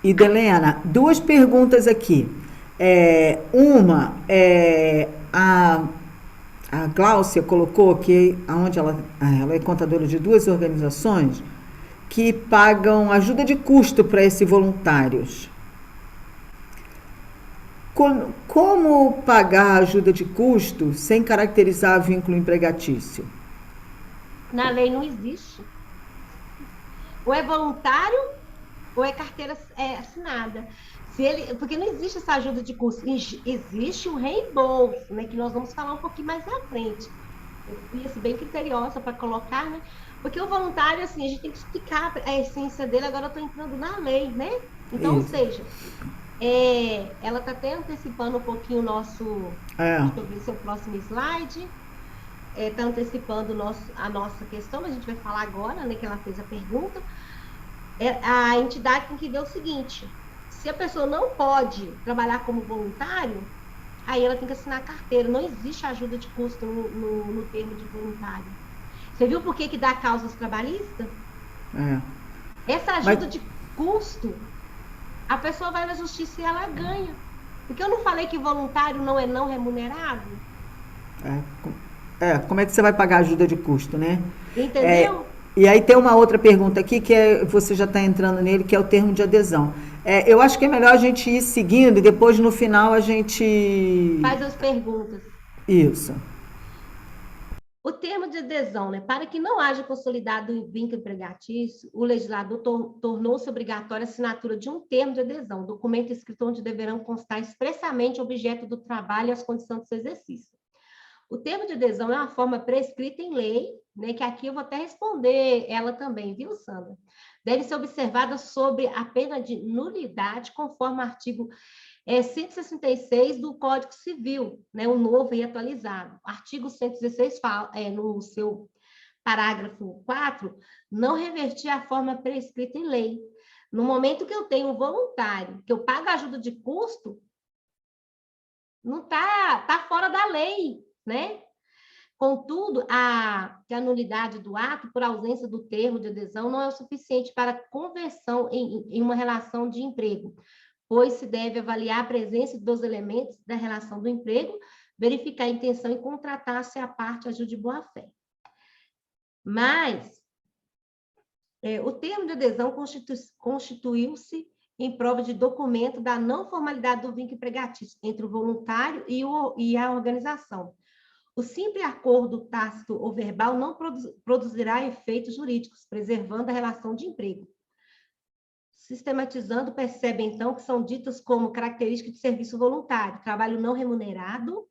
Idelena, duas perguntas aqui. A Gláucia colocou que onde ela é contadora de duas organizações que pagam ajuda de custo para esses voluntários. Como pagar ajuda de custo sem caracterizar vínculo empregatício? Na lei não existe. Ou é voluntário ou é carteira assinada. Porque não existe essa ajuda de custo. Existe o reembolso, né, que nós vamos falar um pouquinho mais na frente. Eu fui assim, bem criteriosa para colocar, né? Porque o voluntário, assim, a gente tem que explicar a essência dele, agora eu estou entrando na lei, né? Então, Ou seja, ela está até antecipando um pouquinho o nosso... Deixa eu ver se é o próximo slide. Está antecipando a nossa questão, mas a gente vai falar agora, né, que ela fez a pergunta. A entidade tem que ver o seguinte: se a pessoa não pode trabalhar como voluntário, aí ela tem que assinar a carteira. Não existe ajuda de custo no termo de voluntário. Você viu por que dá causas trabalhistas? Essa ajuda de custo, a pessoa vai na justiça e ela ganha. Porque eu não falei que voluntário não é não remunerado? Como é que você vai pagar ajuda de custo, né? Entendeu? E aí tem uma outra pergunta aqui, que você já está entrando nele, que é o termo de adesão. Eu acho que é melhor a gente ir seguindo e depois, no final, a gente... faz as perguntas. Isso. O termo de adesão, né? Para que não haja consolidado vínculo empregatício, o legislador tornou-se obrigatória a assinatura de um termo de adesão, documento escrito onde deverão constar expressamente o objeto do trabalho e as condições do seu exercício. O termo de adesão é uma forma prescrita em lei, né, que aqui eu vou até responder ela também, viu, Sandra? Deve ser observada sobre a pena de nulidade, conforme o artigo 166 do Código Civil, né, o novo e atualizado. O artigo 116 fala, no seu parágrafo 4, não revertir a forma prescrita em lei. No momento que eu tenho um voluntário, que eu pago ajuda de custo, não tá fora da lei, né? Contudo, a nulidade do ato por ausência do termo de adesão não é o suficiente para conversão em uma relação de emprego, pois se deve avaliar a presença dos elementos da relação do emprego, verificar a intenção e contratar se a parte ajude de boa-fé. Mas o termo de adesão constituiu-se em prova de documento da não formalidade do vínculo empregatício entre o voluntário e a organização. O simples acordo tácito ou verbal não produzirá efeitos jurídicos, preservando a relação de emprego. Sistematizando, percebe, então, que são ditas como características de serviço voluntário, trabalho não remunerado,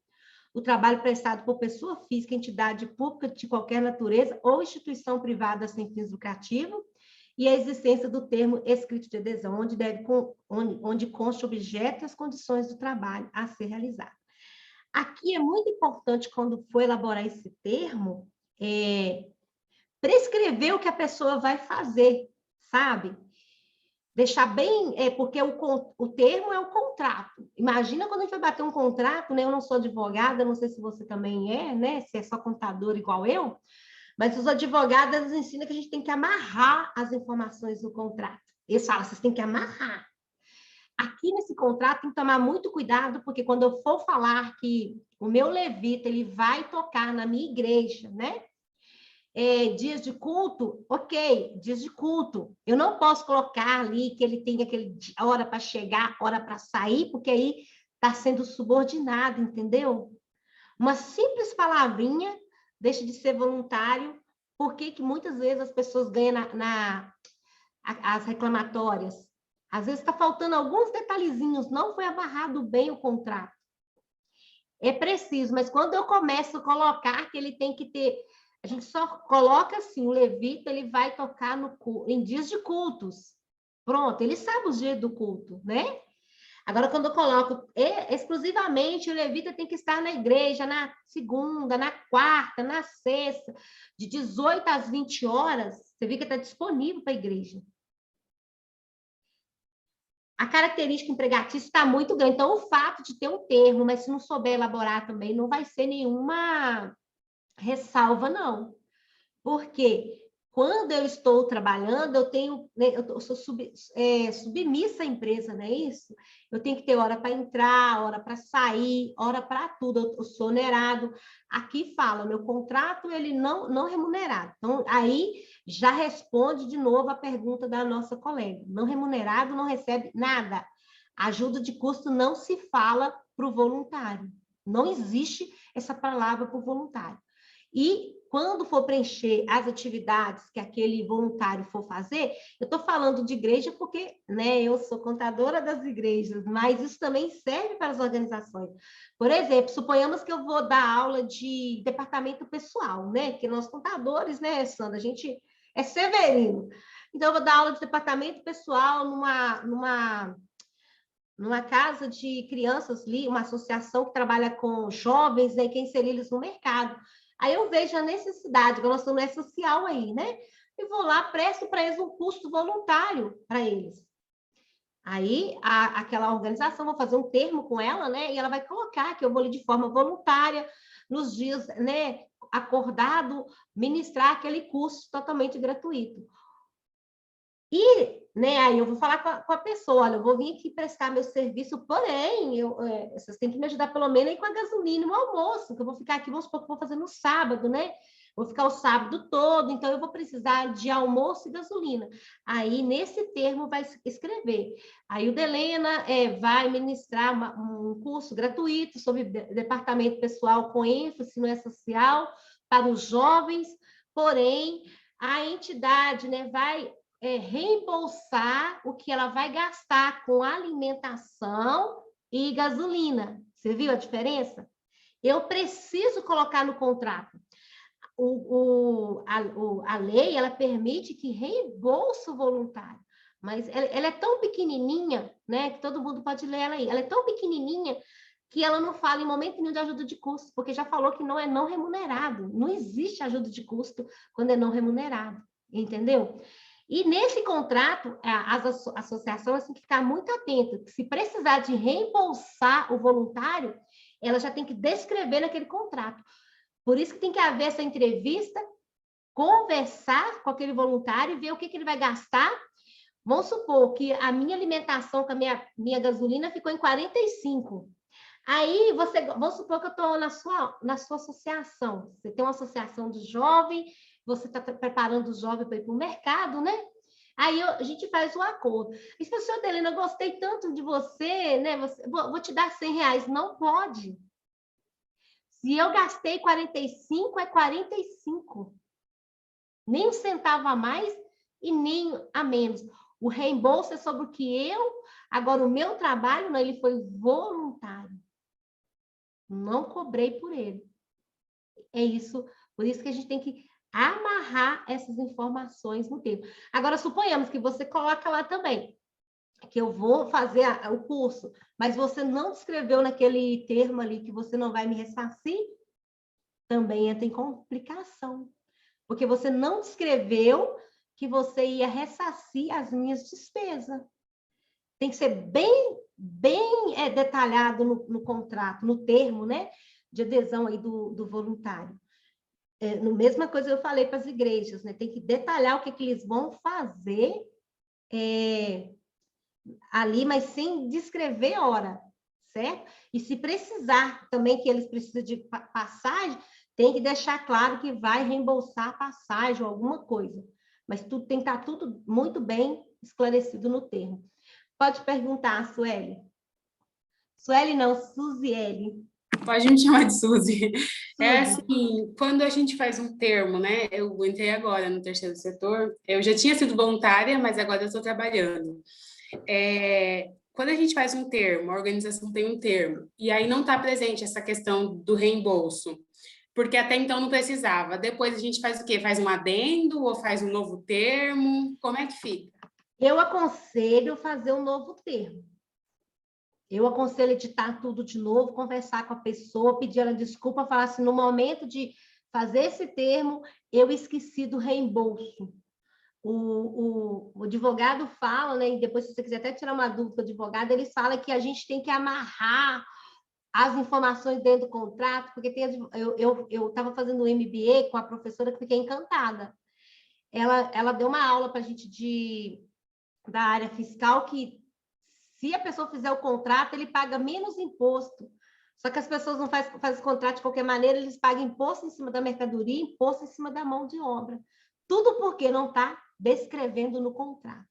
o trabalho prestado por pessoa física, entidade pública de qualquer natureza ou instituição privada sem fins lucrativos, e a existência do termo escrito de adesão, onde consta o objeto e as condições do trabalho a ser realizado. Aqui é muito importante, quando for elaborar esse termo, prescrever o que a pessoa vai fazer, sabe? Deixar bem, porque o termo é o contrato. Imagina quando a gente vai bater um contrato, né? Eu não sou advogada, não sei se você também é, né? Se é só contador igual eu, mas os advogados nos ensinam que a gente tem que amarrar as informações do contrato. Eles falam, vocês têm que amarrar. Aqui nesse contrato tem que tomar muito cuidado, porque quando eu for falar que o meu levita ele vai tocar na minha igreja, né? Dias de culto, ok, dias de culto. Eu não posso colocar ali que ele tem aquele hora para chegar, hora para sair, porque aí está sendo subordinado, entendeu? Uma simples palavrinha deixa de ser voluntário, porque que muitas vezes as pessoas ganham as reclamatórias. Às vezes está faltando alguns detalhezinhos, não foi amarrado bem o contrato. É preciso, mas quando eu começo a colocar que ele tem que ter... A gente só coloca assim, o levita ele vai tocar em dias de cultos. Pronto, ele sabe os dias do culto, né? Agora, quando eu coloco exclusivamente, o levita tem que estar na igreja na segunda, na quarta, na sexta, de 18 às 20 horas, você vê que está disponível para a igreja. A característica empregatícia está muito grande. Então, o fato de ter um termo, mas se não souber elaborar também, não vai ser nenhuma ressalva, não. Porque quando eu estou trabalhando, eu tenho, né, eu sou submissa à empresa, não é isso? Eu tenho que ter hora para entrar, hora para sair, hora para tudo, eu sou onerado. Aqui fala, meu contrato, ele não remunerado. Então, aí já responde de novo a pergunta da nossa colega. Não remunerado, não recebe nada. Ajuda de custo não se fala para o voluntário. Não existe essa palavra para o voluntário. E quando for preencher as atividades que aquele voluntário for fazer, eu estou falando de igreja porque, né, eu sou contadora das igrejas, mas isso também serve para as organizações. Por exemplo, suponhamos que eu vou dar aula de departamento pessoal, né? Que nós contadores, né, Sandra, a gente é severino. Então, eu vou dar aula de departamento pessoal numa casa de crianças, uma associação que trabalha com jovens, né, que inserir eles no mercado. Aí eu vejo a necessidade, que nós estamos no social aí, né? E vou lá, presto para eles um custo voluntário para eles. Aí, aquela organização, vou fazer um termo com ela, né? E ela vai colocar que eu vou ali de forma voluntária, nos dias, né, acordado, ministrar aquele curso totalmente gratuito. E, né, aí eu vou falar com a pessoa, olha, eu vou vir aqui prestar meu serviço, porém, vocês têm que me ajudar pelo menos aí com a gasolina e o almoço, que eu vou ficar aqui, vamos supor que eu vou fazer no sábado, né? Vou ficar o sábado todo, então eu vou precisar de almoço e gasolina. Aí, nesse termo, vai escrever. Aí o Delena vai ministrar um curso gratuito sobre departamento pessoal com ênfase no social para os jovens, porém, a entidade, né, vai reembolsar o que ela vai gastar com alimentação e gasolina. Você viu a diferença? Eu preciso colocar no contrato. A lei, ela permite que reembolse o voluntário, mas ela é tão pequenininha, né, que todo mundo pode ler ela aí. Ela é tão pequenininha que ela não fala em momento nenhum de ajuda de custo, porque já falou que não é não remunerado. Não existe ajuda de custo quando é não remunerado, entendeu? E nesse contrato, as associações têm que ficar muito atentas. Se precisar de reembolsar o voluntário, ela já tem que descrever naquele contrato. Por isso que tem que haver essa entrevista, conversar com aquele voluntário e ver o que ele vai gastar. Vamos supor que a minha alimentação com a minha gasolina ficou em 45. Aí, vamos supor que eu estou na sua associação. Você tem uma associação de jovem, você está preparando os jovens para ir para o mercado, né? Aí a gente faz o acordo. E se a Helena, eu gostei tanto de você, né? Vou te dar R$100. Não pode. Se eu gastei 45, é 45. Nem um centavo a mais e nem a menos. O reembolso é sobre o que eu... Agora, o meu trabalho, não, ele foi voluntário. não cobrei por ele. É isso, por isso que a gente tem que amarrar essas informações no termo. Agora, suponhamos que você coloca lá também, que eu vou fazer o curso, mas você não descreveu naquele termo ali que você não vai me ressarcir, também entra em complicação, porque você não descreveu que você ia ressarcir as minhas despesas. Tem que ser bem detalhado no contrato, no termo, né, de adesão aí do voluntário. No mesma coisa eu falei para as igrejas, né, tem que detalhar o que eles vão fazer ali, mas sem descrever hora, certo? E se precisar também que eles precisam de passagem, tem que deixar claro que vai reembolsar a passagem ou alguma coisa. Mas tudo tem que estar tudo muito bem esclarecido no termo. Pode perguntar, Sueli. Sueli não, Suziele. Pode me chamar de Suzy. É Suzy. assim, quando a gente faz um termo, né? Eu entrei agora no terceiro setor, eu já tinha sido voluntária, mas agora eu estou trabalhando. Quando a gente faz um termo, a organização tem um termo, e aí não está presente essa questão do reembolso, porque até então não precisava. Depois a gente faz o quê? Faz um adendo ou faz um novo termo? Como é que fica? Eu aconselho fazer um novo termo. Eu aconselho editar tudo de novo, conversar com a pessoa, pedir ela desculpa, falar assim, no momento de fazer esse termo, eu esqueci do reembolso. O advogado fala, né, e depois se você quiser até tirar uma dúvida do advogado, ele fala que a gente tem que amarrar as informações dentro do contrato, porque eu estava fazendo um MBA com a professora que fiquei encantada. Ela deu uma aula para a gente da área fiscal que se a pessoa fizer o contrato, ele paga menos imposto. Só que as pessoas não fazem contrato de qualquer maneira, eles pagam imposto em cima da mercadoria, imposto em cima da mão de obra. Tudo porque não está descrevendo no contrato.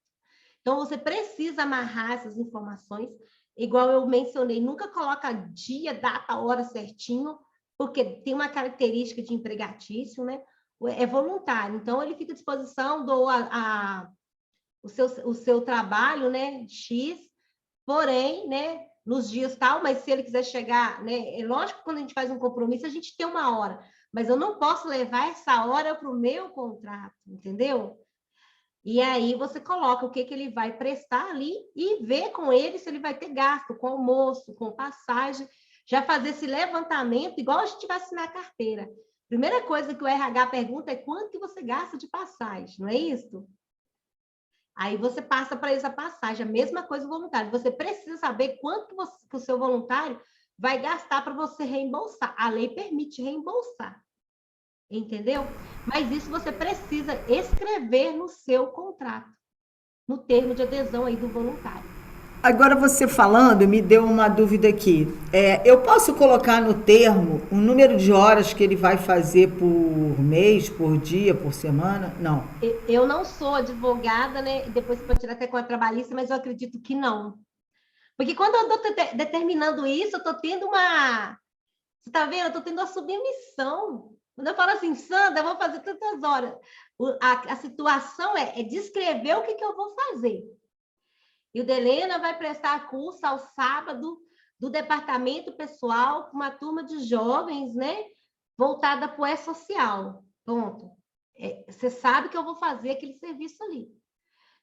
Então, você precisa amarrar essas informações, igual eu mencionei, nunca coloca dia, data, hora certinho, porque tem uma característica de empregatício, né? É voluntário, então ele fica à disposição, dou o seu trabalho, né, X, porém, né, nos dias tal, mas se ele quiser chegar, né, é lógico que quando a gente faz um compromisso, a gente tem uma hora, mas eu não posso levar essa hora para o meu contrato, entendeu? E aí você coloca o que ele vai prestar ali e vê com ele se ele vai ter gasto com almoço, com passagem, já fazer esse levantamento, igual a gente vai assinar a carteira. Primeira coisa que o RH pergunta é quanto que você gasta de passagem, não é isso? Aí você passa para essa passagem, a mesma coisa o voluntário. Você precisa saber quanto que o seu voluntário vai gastar para você reembolsar. A lei permite reembolsar, entendeu? Mas isso você precisa escrever no seu contrato, no termo de adesão aí do voluntário. Agora você falando, me deu uma dúvida aqui. Eu posso colocar no termo o número de horas que ele vai fazer por mês, por dia, por semana? Não. Eu não sou advogada, né? Depois você pode tirar até com a trabalhista, mas eu acredito que não. Porque quando eu estou determinando isso, eu estou tendo uma... Você está vendo? Eu estou tendo uma submissão. Quando eu falo assim, Sandra, eu vou fazer tantas horas. A situação é descrever o que eu vou fazer. E o Delena vai prestar curso ao sábado do departamento pessoal com uma turma de jovens, né? Voltada para o E-Social. Pronto. Você sabe que eu vou fazer aquele serviço ali.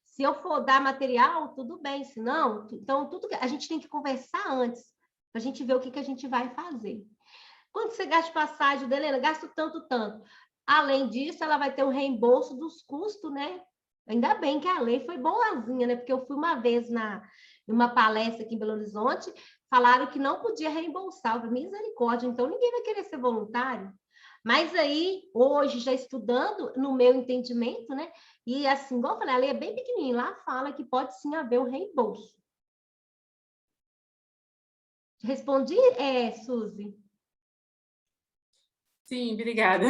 Se eu for dar material, tudo bem. Se não, então tudo a gente tem que conversar antes, para a gente ver o que a gente vai fazer. Quando você gasta de passagem, Delena, gasto tanto. Além disso, ela vai ter um reembolso dos custos, né? Ainda bem que a lei foi boazinha, né? Porque eu fui uma vez numa palestra aqui em Belo Horizonte, falaram que não podia reembolsar. Eu falei, misericórdia, então ninguém vai querer ser voluntário. Mas aí, hoje, já estudando, no meu entendimento, né? E assim, igual eu falei, a lei é bem pequenininha, lá fala que pode sim haver um reembolso. Respondi, Suzy? Sim, obrigada.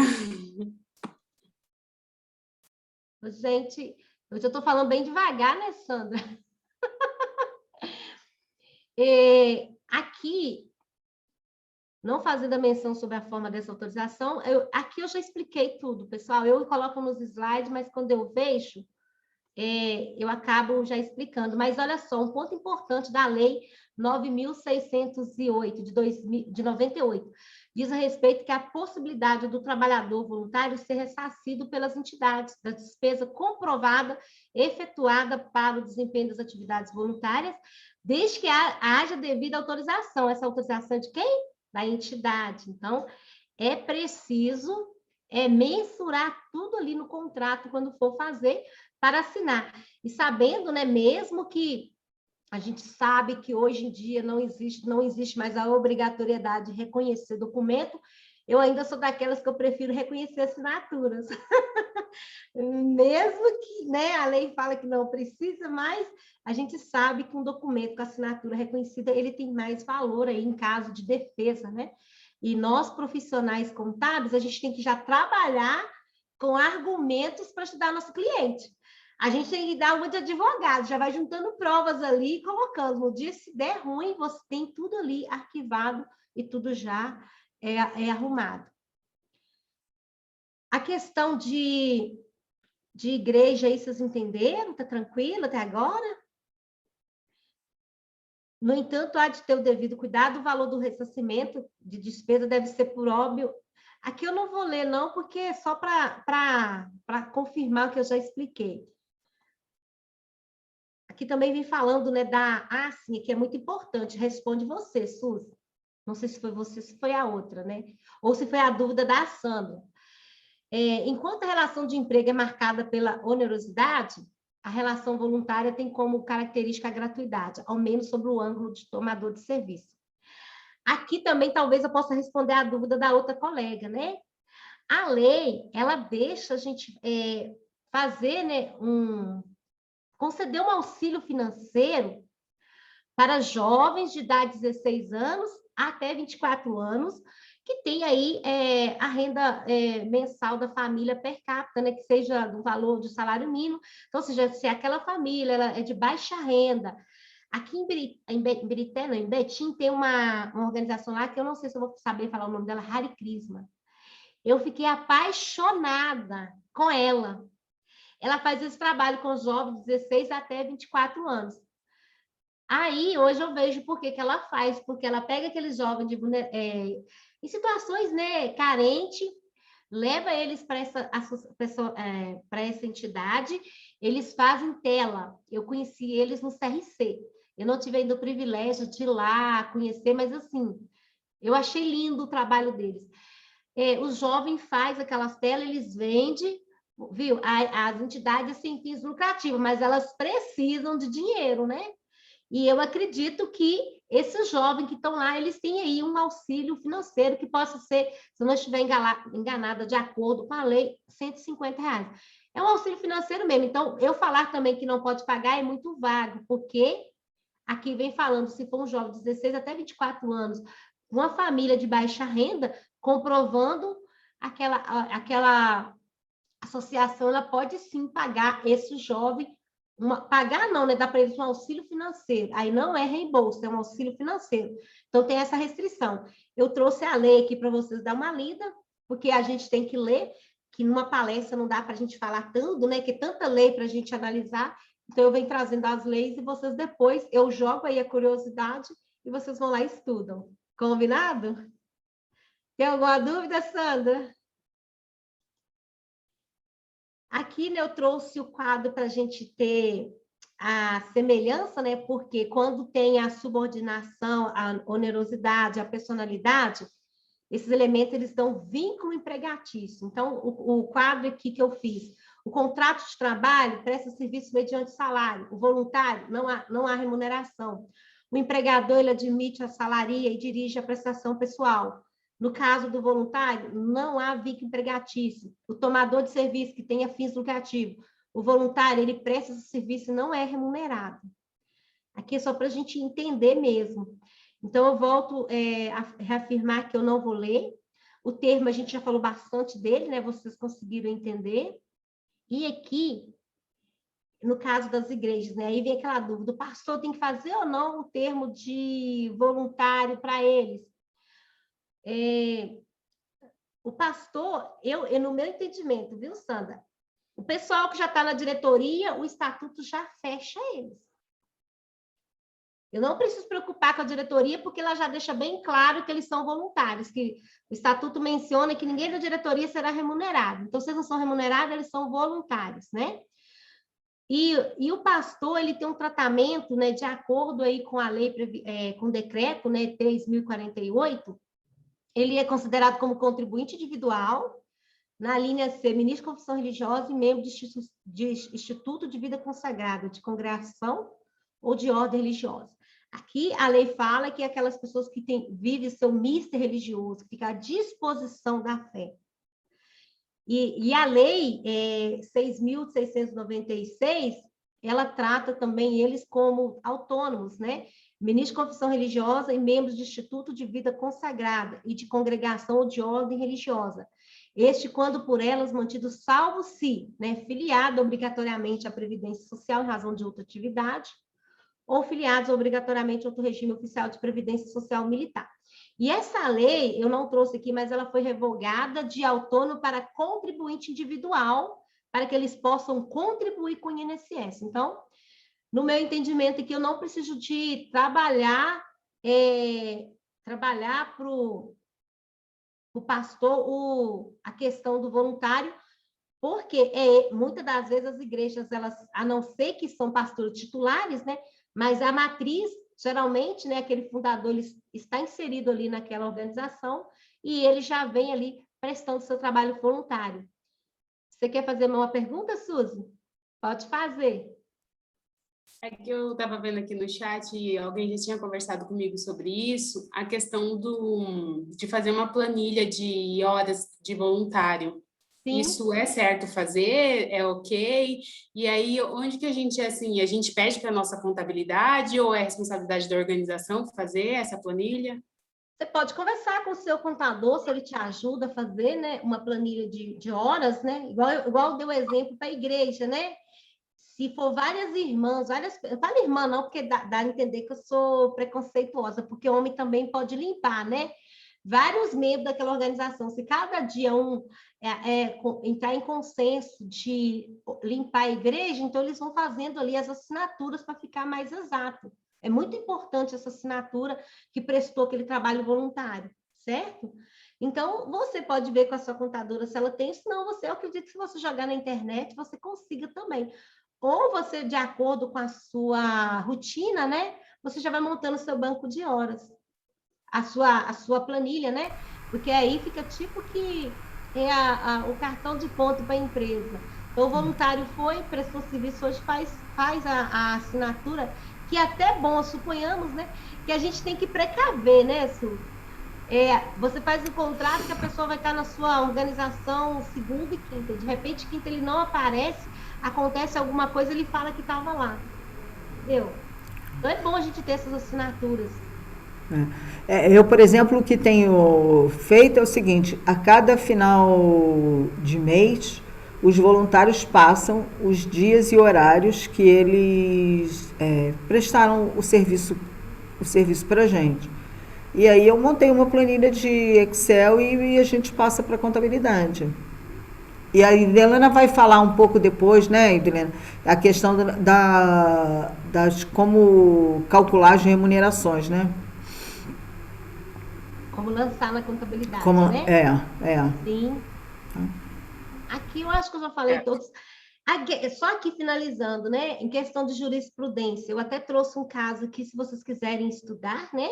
Gente, hoje eu estou falando bem devagar, né, Sandra? Aqui, não fazendo a menção sobre a forma dessa autorização, aqui eu já expliquei tudo, pessoal. Eu coloco nos slides, mas quando eu vejo, eu acabo já explicando. Mas olha só, um ponto importante da Lei 9.608, de 98, diz a respeito que a possibilidade do trabalhador voluntário ser ressarcido pelas entidades da despesa comprovada efetuada para o desempenho das atividades voluntárias, desde que haja devida autorização. Essa autorização é de quem? Da entidade. Então, é preciso mensurar tudo ali no contrato quando for fazer para assinar. E sabendo, né, mesmo que a gente sabe que hoje em dia não existe mais a obrigatoriedade de reconhecer documento, eu ainda sou daquelas que eu prefiro reconhecer assinaturas. Mesmo que, né, a lei fala que não precisa, mas a gente sabe que um documento com assinatura reconhecida, ele tem mais valor aí em caso de defesa, né? E nós, profissionais contábeis, a gente tem que já trabalhar com argumentos para ajudar nosso cliente. A gente tem que dar uma de advogado, já vai juntando provas ali e colocando. No dia, se der ruim, você tem tudo ali arquivado e tudo já arrumado. A questão de igreja, aí vocês entenderam? Está tranquilo até agora? No entanto, há de ter o devido cuidado, o valor do ressarcimento de despesa deve ser por óbvio. Aqui eu não vou ler, não, porque é só para confirmar o que eu já expliquei. Aqui também vem falando, né, da ASSIN, que é muito importante. Responde você, Suzy. Não sei se foi você, se foi a outra, né? Ou se foi a dúvida da Sandra. Enquanto a relação de emprego é marcada pela onerosidade, a relação voluntária tem como característica a gratuidade, ao menos sobre o ângulo de tomador de serviço. Aqui também talvez eu possa responder a dúvida da outra colega, né? A lei, ela deixa a gente fazer, né, conceder um auxílio financeiro para jovens de idade de 16 anos até 24 anos, que tem aí a renda mensal da família per capita, né, que seja do valor do salário mínimo. Então, ou seja, se aquela família ela é de baixa renda. Aqui em Betim, tem uma organização lá que eu não sei se eu vou saber falar o nome dela, Hare Krishna. Eu fiquei apaixonada com ela. Ela faz esse trabalho com jovens de 16 até 24 anos. Aí, hoje eu vejo por que ela faz, porque ela pega aqueles jovens em situações, né, carentes, leva eles para essa entidade, eles fazem tela. Eu conheci eles no CRC. Eu não tive ainda o privilégio de ir lá conhecer, mas assim, eu achei lindo o trabalho deles. Os jovens fazem aquelas telas, eles vendem, viu? As entidades sem fins lucrativos, mas elas precisam de dinheiro, né? E eu acredito que esses jovens que estão lá, eles têm aí um auxílio financeiro que possa ser, se eu não estiver enganada, de acordo com a lei, R$ 150. É um auxílio financeiro mesmo. Então, eu falar também que não pode pagar é muito vago, porque aqui vem falando, se for um jovem de 16 até 24 anos, uma família de baixa renda, comprovando aquela associação, ela pode sim pagar esse jovem, pagar não, né? Dá para eles um auxílio financeiro. Aí não é reembolso, é um auxílio financeiro. Então tem essa restrição. Eu trouxe a lei aqui para vocês dar uma lida, porque a gente tem que ler, que numa palestra não dá para a gente falar tanto, né? Que tanta lei para a gente analisar. Então eu venho trazendo as leis e vocês depois, eu jogo aí a curiosidade e vocês vão lá e estudam. Combinado? Tem alguma dúvida, Sandra? Aqui, né, eu trouxe o quadro para a gente ter a semelhança, né? Porque quando tem a subordinação, a onerosidade, a personalidade, esses elementos eles dão vínculo empregatício. Então, o quadro aqui que eu fiz, o contrato de trabalho presta serviço mediante salário, o voluntário não há remuneração. O empregador ele admite a salaria e dirige a prestação pessoal. No caso do voluntário, não há vínculo empregatício. O tomador de serviço que tenha fins lucrativos, o voluntário, ele presta esse serviço e não é remunerado. Aqui é só para a gente entender mesmo. Então, eu volto a reafirmar que eu não vou ler. O termo, a gente já falou bastante dele, né? Vocês conseguiram entender. E aqui, no caso das igrejas, né? Aí vem aquela dúvida, o pastor tem que fazer ou não o termo de voluntário para eles? O pastor, no meu entendimento, viu, Sandra? O pessoal que já está na diretoria, o estatuto já fecha eles. Eu não preciso preocupar com a diretoria, porque ela já deixa bem claro que eles são voluntários, que o estatuto menciona que ninguém da diretoria será remunerado. Então, se eles não são remunerados, eles são voluntários, né? E o pastor, ele tem um tratamento, né, de acordo aí com a lei, com o decreto, né, 3.048, ele é considerado como contribuinte individual, na linha C, ministro de confissão religiosa e membro de instituto de vida consagrada, de congregação ou de ordem religiosa. Aqui a lei fala que aquelas pessoas que vivem seu mister religioso, que fica à disposição da fé. E a lei 6.696, ela trata também eles como autônomos, né? Ministro de confissão religiosa e membros de instituto de vida consagrada e de congregação ou de ordem religiosa. Este, quando por elas mantido salvo se, né, filiado obrigatoriamente à Previdência Social em razão de outra atividade, ou filiados obrigatoriamente a outro regime oficial de Previdência Social Militar. E essa lei, eu não trouxe aqui, mas ela foi revogada de autônomo para contribuinte individual, para que eles possam contribuir com o INSS. Então, no meu entendimento aqui, eu não preciso de trabalhar para o pastor a questão do voluntário, porque muitas das vezes as igrejas, elas, a não ser que são pastores titulares, né, mas a matriz, geralmente, né, aquele fundador, ele está inserido ali naquela organização e ele já vem ali prestando seu trabalho voluntário. Você quer fazer uma pergunta, Suzy? Pode fazer. É que eu estava vendo aqui no chat e alguém já tinha conversado comigo sobre isso, a questão de fazer uma planilha de horas de voluntário. Sim. Isso é certo fazer? É ok? E aí, onde que a gente, assim, a gente pede para a nossa contabilidade ou é responsabilidade da organização fazer essa planilha? Você pode conversar com o seu contador, se ele te ajuda a fazer, né, uma planilha de horas, né? Igual deu exemplo para a igreja, né? Se for várias irmãs, eu falo irmã não, porque dá a entender que eu sou preconceituosa, porque homem também pode limpar, né? Vários membros daquela organização, se cada dia entrar em consenso de limpar a igreja, então eles vão fazendo ali as assinaturas para ficar mais exato. É muito importante essa assinatura que prestou aquele trabalho voluntário, certo? Então, você pode ver com a sua contadora se ela tem, senão eu acredito que se você jogar na internet, você consiga também. Ou você, de acordo com a sua rotina, né? Você já vai montando o seu banco de horas, a sua planilha, né? Porque aí fica tipo que é o cartão de ponto para a empresa. Então, o voluntário prestou serviço, hoje faz a assinatura, que é até bom, suponhamos, né? Que a gente tem que precaver, né, Su? Você faz um contrato que a pessoa vai estar na sua organização segunda e quinta. De repente, quinta ele não aparece, acontece alguma coisa, ele fala que estava lá. Entendeu? Então é bom a gente ter essas assinaturas. Eu, por exemplo, o que tenho feito é o seguinte: a cada final de mês, os voluntários passam os dias e horários que eles prestaram o serviço para a gente. E aí eu montei uma planilha de Excel e a gente passa para a contabilidade. E a Helena vai falar um pouco depois, né, Helena, a questão das como calcular as remunerações, né? Como lançar na contabilidade, né? Sim. Aqui eu acho que eu já falei todos. Só aqui finalizando, né? Em questão de jurisprudência, eu até trouxe um caso aqui, se vocês quiserem estudar, né?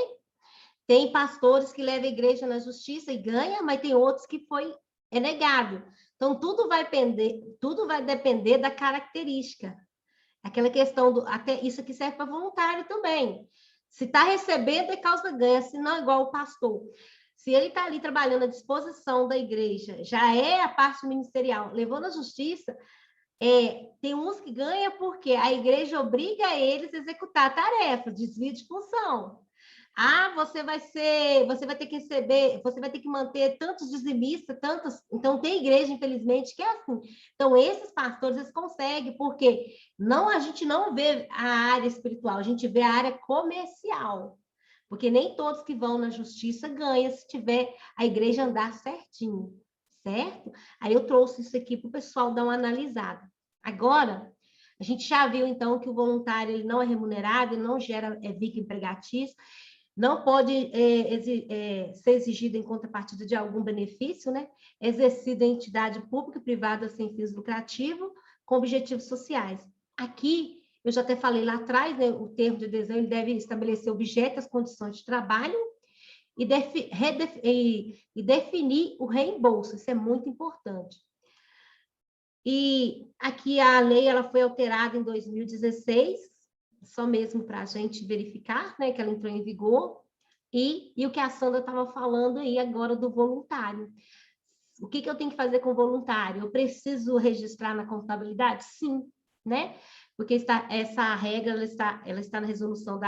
Tem pastores que levam a igreja na justiça e ganha, mas tem outros que é negado. Então, tudo vai depender da característica. Aquela questão até isso aqui serve para voluntário também. Se está recebendo, é causa ganha, se não é igual o pastor. Se ele está ali trabalhando à disposição da igreja, já é a parte ministerial, levou na justiça, tem uns que ganham porque a igreja obriga eles a executar a tarefa, desvio de função. Você vai ter que receber, você vai ter que manter tantos dizimistas, tantos. Então, tem igreja, infelizmente, que é assim. Então, esses pastores, eles conseguem, porque a gente não vê a área espiritual, a gente vê a área comercial. Porque nem todos que vão na justiça ganham se tiver a igreja andar certinho, certo? Aí eu trouxe isso aqui para o pessoal dar uma analisada. Agora, a gente já viu, então, que o voluntário ele não é remunerado, ele não gera vínculo empregatício, não pode ser exigido em contrapartida de algum benefício, né? Exercido em entidade pública e privada sem fins lucrativos, com objetivos sociais. Aqui, eu já até falei lá atrás, né, o termo de adesão ele deve estabelecer objeto e as condições de trabalho e definir o reembolso, isso é muito importante. E aqui a lei ela foi alterada em 2016, só mesmo para a gente verificar, né, que ela entrou em vigor, e o que a Sandra estava falando aí agora do voluntário. O que eu tenho que fazer com o voluntário? Eu preciso registrar na contabilidade? Sim, né? Porque essa regra ela está na resolução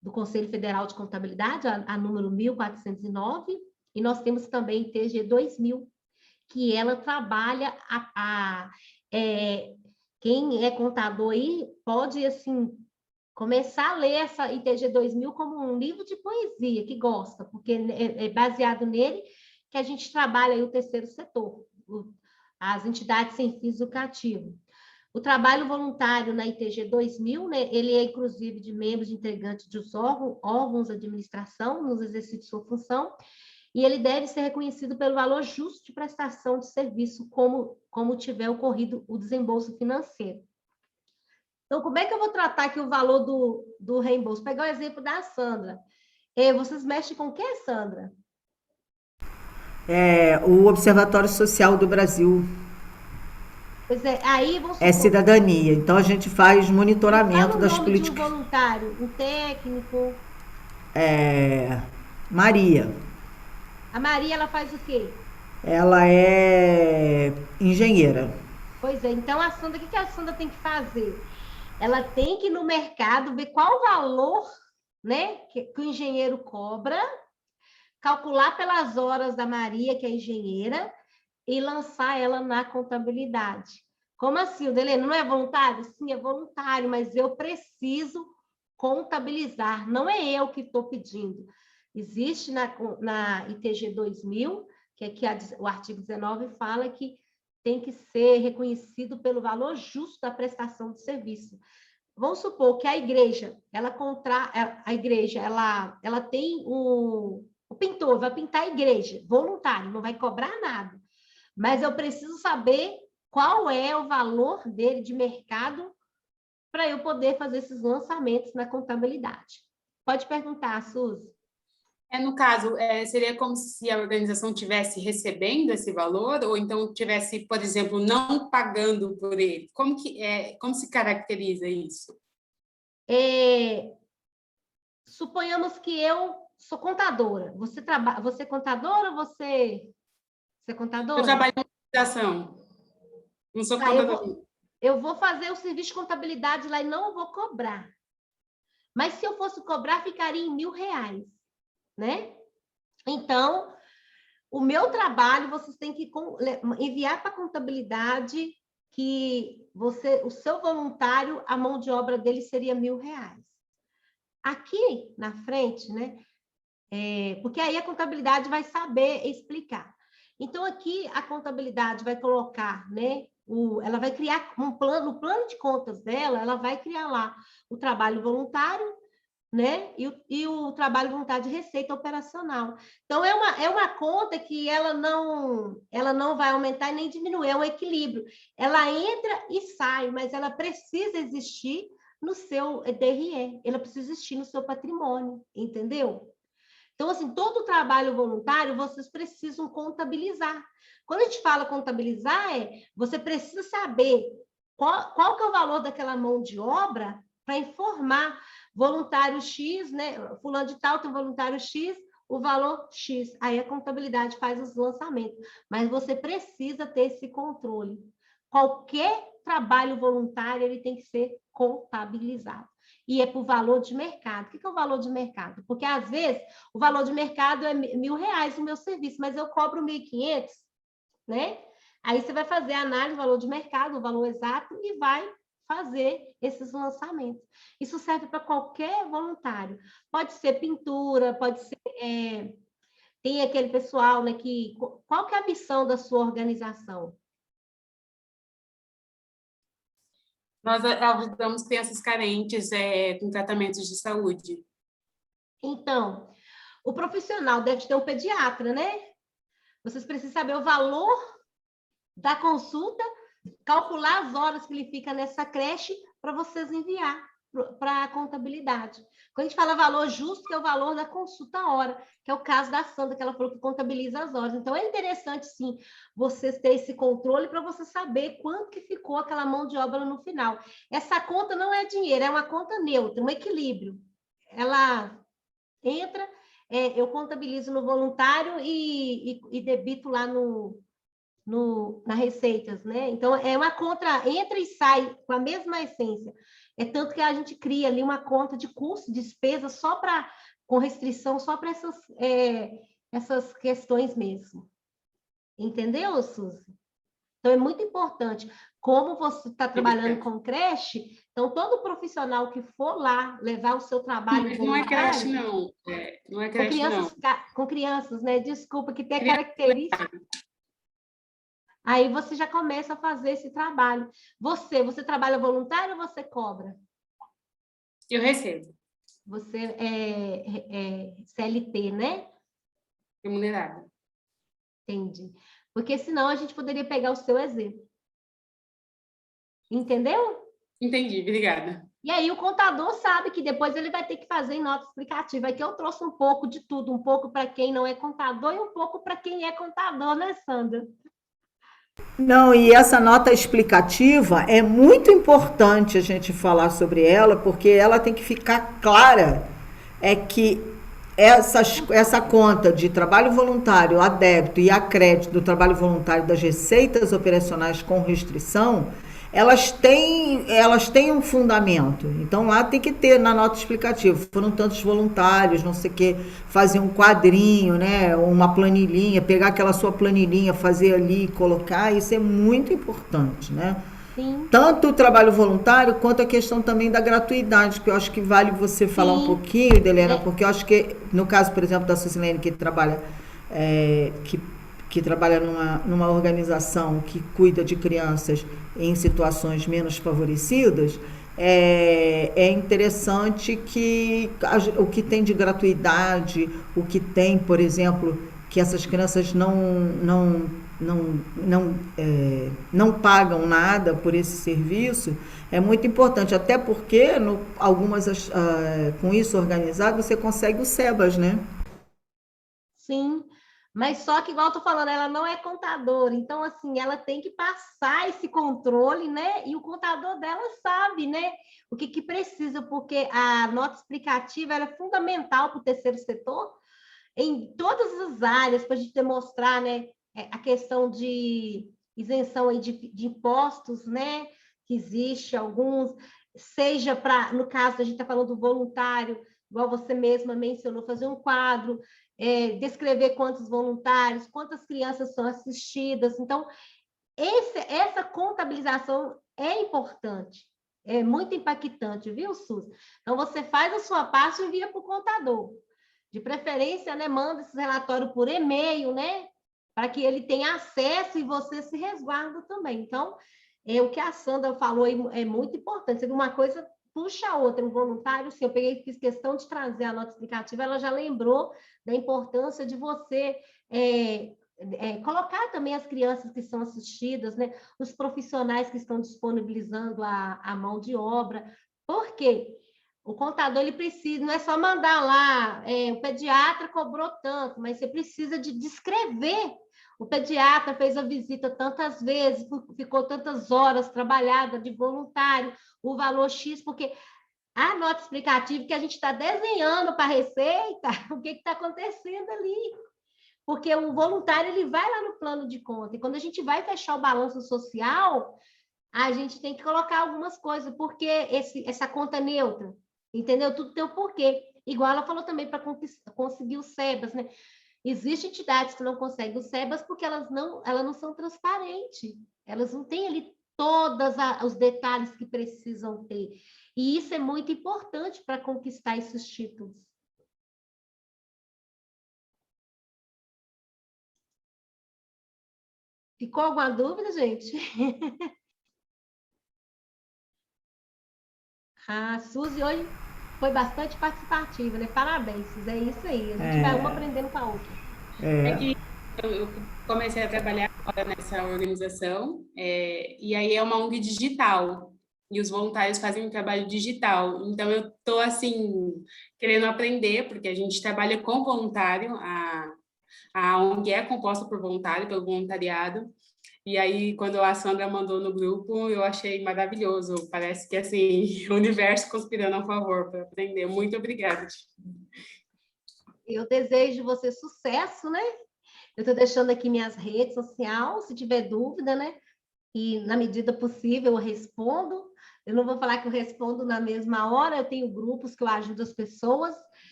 do Conselho Federal de Contabilidade, a número 1409, e nós temos também a TG 2000, que ela trabalha quem é contador aí pode, assim, começar a ler essa ITG 2000 como um livro de poesia, que gosta, porque é baseado nele que a gente trabalha aí o terceiro setor, as entidades sem fins lucrativos. O trabalho voluntário na ITG 2000, né, ele é inclusive de membros integrantes dos órgãos de administração, nos exercícios de sua função, e ele deve ser reconhecido pelo valor justo de prestação de serviço, como tiver ocorrido o desembolso financeiro. Então, como é que eu vou tratar aqui o valor do reembolso? Vou pegar o exemplo da Sandra. Vocês mexem com o que, Sandra? O Observatório Social do Brasil. Pois é, aí vamos supor, cidadania. Então, a gente faz monitoramento das políticas. Fala o nome de um voluntário, um técnico. Maria. A Maria, ela faz o quê? Ela é engenheira. Pois é, então a Sandra, o que a Sandra tem que fazer? Ela tem que ir no mercado ver qual o valor, né, que o engenheiro cobra, calcular pelas horas da Maria, que é engenheira, e lançar ela na contabilidade. Como assim, Odelene? Não é voluntário? Sim, é voluntário, mas eu preciso contabilizar, não é eu que estou pedindo. Existe na ITG 2000, que aqui o artigo 19 fala que tem que ser reconhecido pelo valor justo da prestação de serviço. Vamos supor que a igreja, ela tem o pintor, vai pintar a igreja, voluntário, não vai cobrar nada. Mas eu preciso saber qual é o valor dele de mercado para eu poder fazer esses lançamentos na contabilidade. Pode perguntar, Suzy. No caso, seria como se a organização estivesse recebendo esse valor, ou então estivesse, por exemplo, não pagando por ele. Como se caracteriza isso? Suponhamos que eu sou contadora. Você é contadora ou você é contadora? Eu trabalho em administração. Não sou contadora. Eu vou fazer o serviço de contabilidade lá e não vou cobrar. Mas se eu fosse cobrar, ficaria em R$1.000, né? Então, o meu trabalho, vocês têm que enviar para a contabilidade que o seu voluntário, a mão de obra dele seria R$1.000. Aqui na frente, né? Porque aí a contabilidade vai saber explicar. Então, aqui a contabilidade vai colocar, né? Ela vai criar um plano, no plano de contas dela, ela vai criar lá o trabalho voluntário, né? E o trabalho voluntário de receita operacional. Então, é uma conta que ela não vai aumentar e nem diminuir, é um equilíbrio. Ela entra e sai, mas ela precisa existir no seu DRE, ela precisa existir no seu patrimônio, entendeu? Então, assim, todo o trabalho voluntário, vocês precisam contabilizar. Quando a gente fala contabilizar, você precisa saber qual que é o valor daquela mão de obra para informar voluntário X, né? Fulano de tal tem voluntário X, o valor X. Aí a contabilidade faz os lançamentos. Mas você precisa ter esse controle. Qualquer trabalho voluntário, ele tem que ser contabilizado. E é por valor de mercado. O que é o valor de mercado? Porque, às vezes, o valor de mercado é R$1.000 no meu serviço, mas eu cobro 1.500, né? Aí você vai fazer a análise do valor de mercado, o valor exato, e vai fazer esses lançamentos. Isso serve para qualquer voluntário. Pode ser pintura, pode ser tem aquele pessoal, né, que... Qual que é a missão da sua organização? Nós ajudamos crianças carentes com tratamentos de saúde. Então, o profissional deve ter um pediatra, né? Vocês precisam saber o valor da consulta, calcular as horas que ele fica nessa creche para vocês enviar para a contabilidade. Quando a gente fala valor justo, que é o valor da consulta hora, que é o caso da Sandra, que ela falou que contabiliza as horas. Então, é interessante, sim, vocês terem esse controle para você saber quanto que ficou aquela mão de obra no final. Essa conta não é dinheiro, é uma conta neutra, um equilíbrio. Ela entra, eu contabilizo no voluntário e debito lá na Receitas, né? Então, é uma conta, entra e sai com a mesma essência. É tanto que a gente cria ali uma conta de custo, despesa, com restrição, só para essas questões mesmo. Entendeu, Suzy? Então, é muito importante. Como você está trabalhando com creche, então, todo profissional que for lá levar o seu trabalho Mas não é creche, voluntário... não. Não é creche, não. Com crianças, né? Desculpa, que tem a característica... Aí você já começa a fazer esse trabalho. Você trabalha voluntário ou você cobra? Eu recebo. Você é CLT, né? Remunerada. Entendi. Porque senão a gente poderia pegar o seu exemplo. Entendeu? Entendi, obrigada. E aí o contador sabe que depois ele vai ter que fazer em nota explicativa. Aqui eu trouxe um pouco de tudo, um pouco para quem não é contador e um pouco para quem é contador, né, Sandra? Não, e essa nota explicativa é muito importante a gente falar sobre ela, porque ela tem que ficar clara, é que essa conta de trabalho voluntário a débito e a crédito do trabalho voluntário das receitas operacionais com restrição, elas têm um fundamento. Então lá tem que ter na nota explicativa. Foram tantos voluntários, não sei o que, fazer um quadrinho, né, uma planilhinha, pegar aquela sua planilhinha, fazer ali, colocar, isso é muito importante, né? Sim. Tanto o trabalho voluntário quanto a questão também da gratuidade, que eu acho que vale você falar um pouquinho, Helena, porque eu acho que no caso, por exemplo, da Susilene, que trabalha que trabalha numa organização que cuida de crianças em situações menos favorecidas, é interessante que o que tem de gratuidade, o que tem, por exemplo, que essas crianças não pagam nada por esse serviço, é muito importante, até porque com isso organizado você consegue o SEBAS, né? Sim, mas só que, igual eu tô falando, ela não é contadora, então, assim, ela tem que passar esse controle, né? E o contador dela sabe, né? O que precisa, porque a nota explicativa ela é fundamental para o terceiro setor, em todas as áreas, para a gente demonstrar, né? A questão de isenção aí de impostos, né? Que existe alguns, seja para, no caso, a gente está falando do voluntário, igual você mesma mencionou, fazer um quadro, descrever quantos voluntários, quantas crianças são assistidas. Então, essa contabilização é importante, é muito impactante, viu, Suzy? Então, você faz a sua parte e envia para o contador. De preferência, né, manda esse relatório por e-mail, né, para que ele tenha acesso e você se resguarda também. Então, o que a Sandra falou é muito importante. Você viu uma coisa puxa a outra, um voluntário, sim, eu fiz questão de trazer a nota explicativa, ela já lembrou da importância de você colocar também as crianças que são assistidas, né, os profissionais que estão disponibilizando a mão de obra. Por quê? O contador, ele precisa, não é só mandar lá, o pediatra cobrou tanto, mas você precisa de descrever. O pediatra fez a visita tantas vezes, ficou tantas horas trabalhada de voluntário, o valor X, porque a nota explicativa que a gente está desenhando para a Receita, o que está acontecendo ali? Porque o voluntário ele vai lá no plano de conta, e quando a gente vai fechar o balanço social, a gente tem que colocar algumas coisas, porque essa conta neutra, entendeu? Tudo tem um porquê. Igual ela falou também para conseguir o SEBAS, né? Existem entidades que não conseguem o SEBAS porque elas não são transparentes, elas não têm ali todos os detalhes que precisam ter. E isso é muito importante para conquistar esses títulos. Ficou alguma dúvida, gente? A Suzy hoje foi bastante participativa, né? Parabéns, Suzy. É isso aí. A gente vai uma aprendendo com a outra. É que eu comecei a trabalhar agora nessa organização, e aí é uma ONG digital, e os voluntários fazem um trabalho digital. Então, eu estou, assim, querendo aprender, porque a gente trabalha com voluntário, a ONG é composta por voluntário, pelo voluntariado, e aí, quando a Sandra mandou no grupo, eu achei maravilhoso. Parece que, assim, o universo conspirando a favor para aprender. Muito obrigada. Eu desejo você sucesso, né? Eu estou deixando aqui minhas redes sociais, se tiver dúvida, né? E na medida possível eu respondo. Eu não vou falar que eu respondo na mesma hora, eu tenho grupos que eu ajudo as pessoas.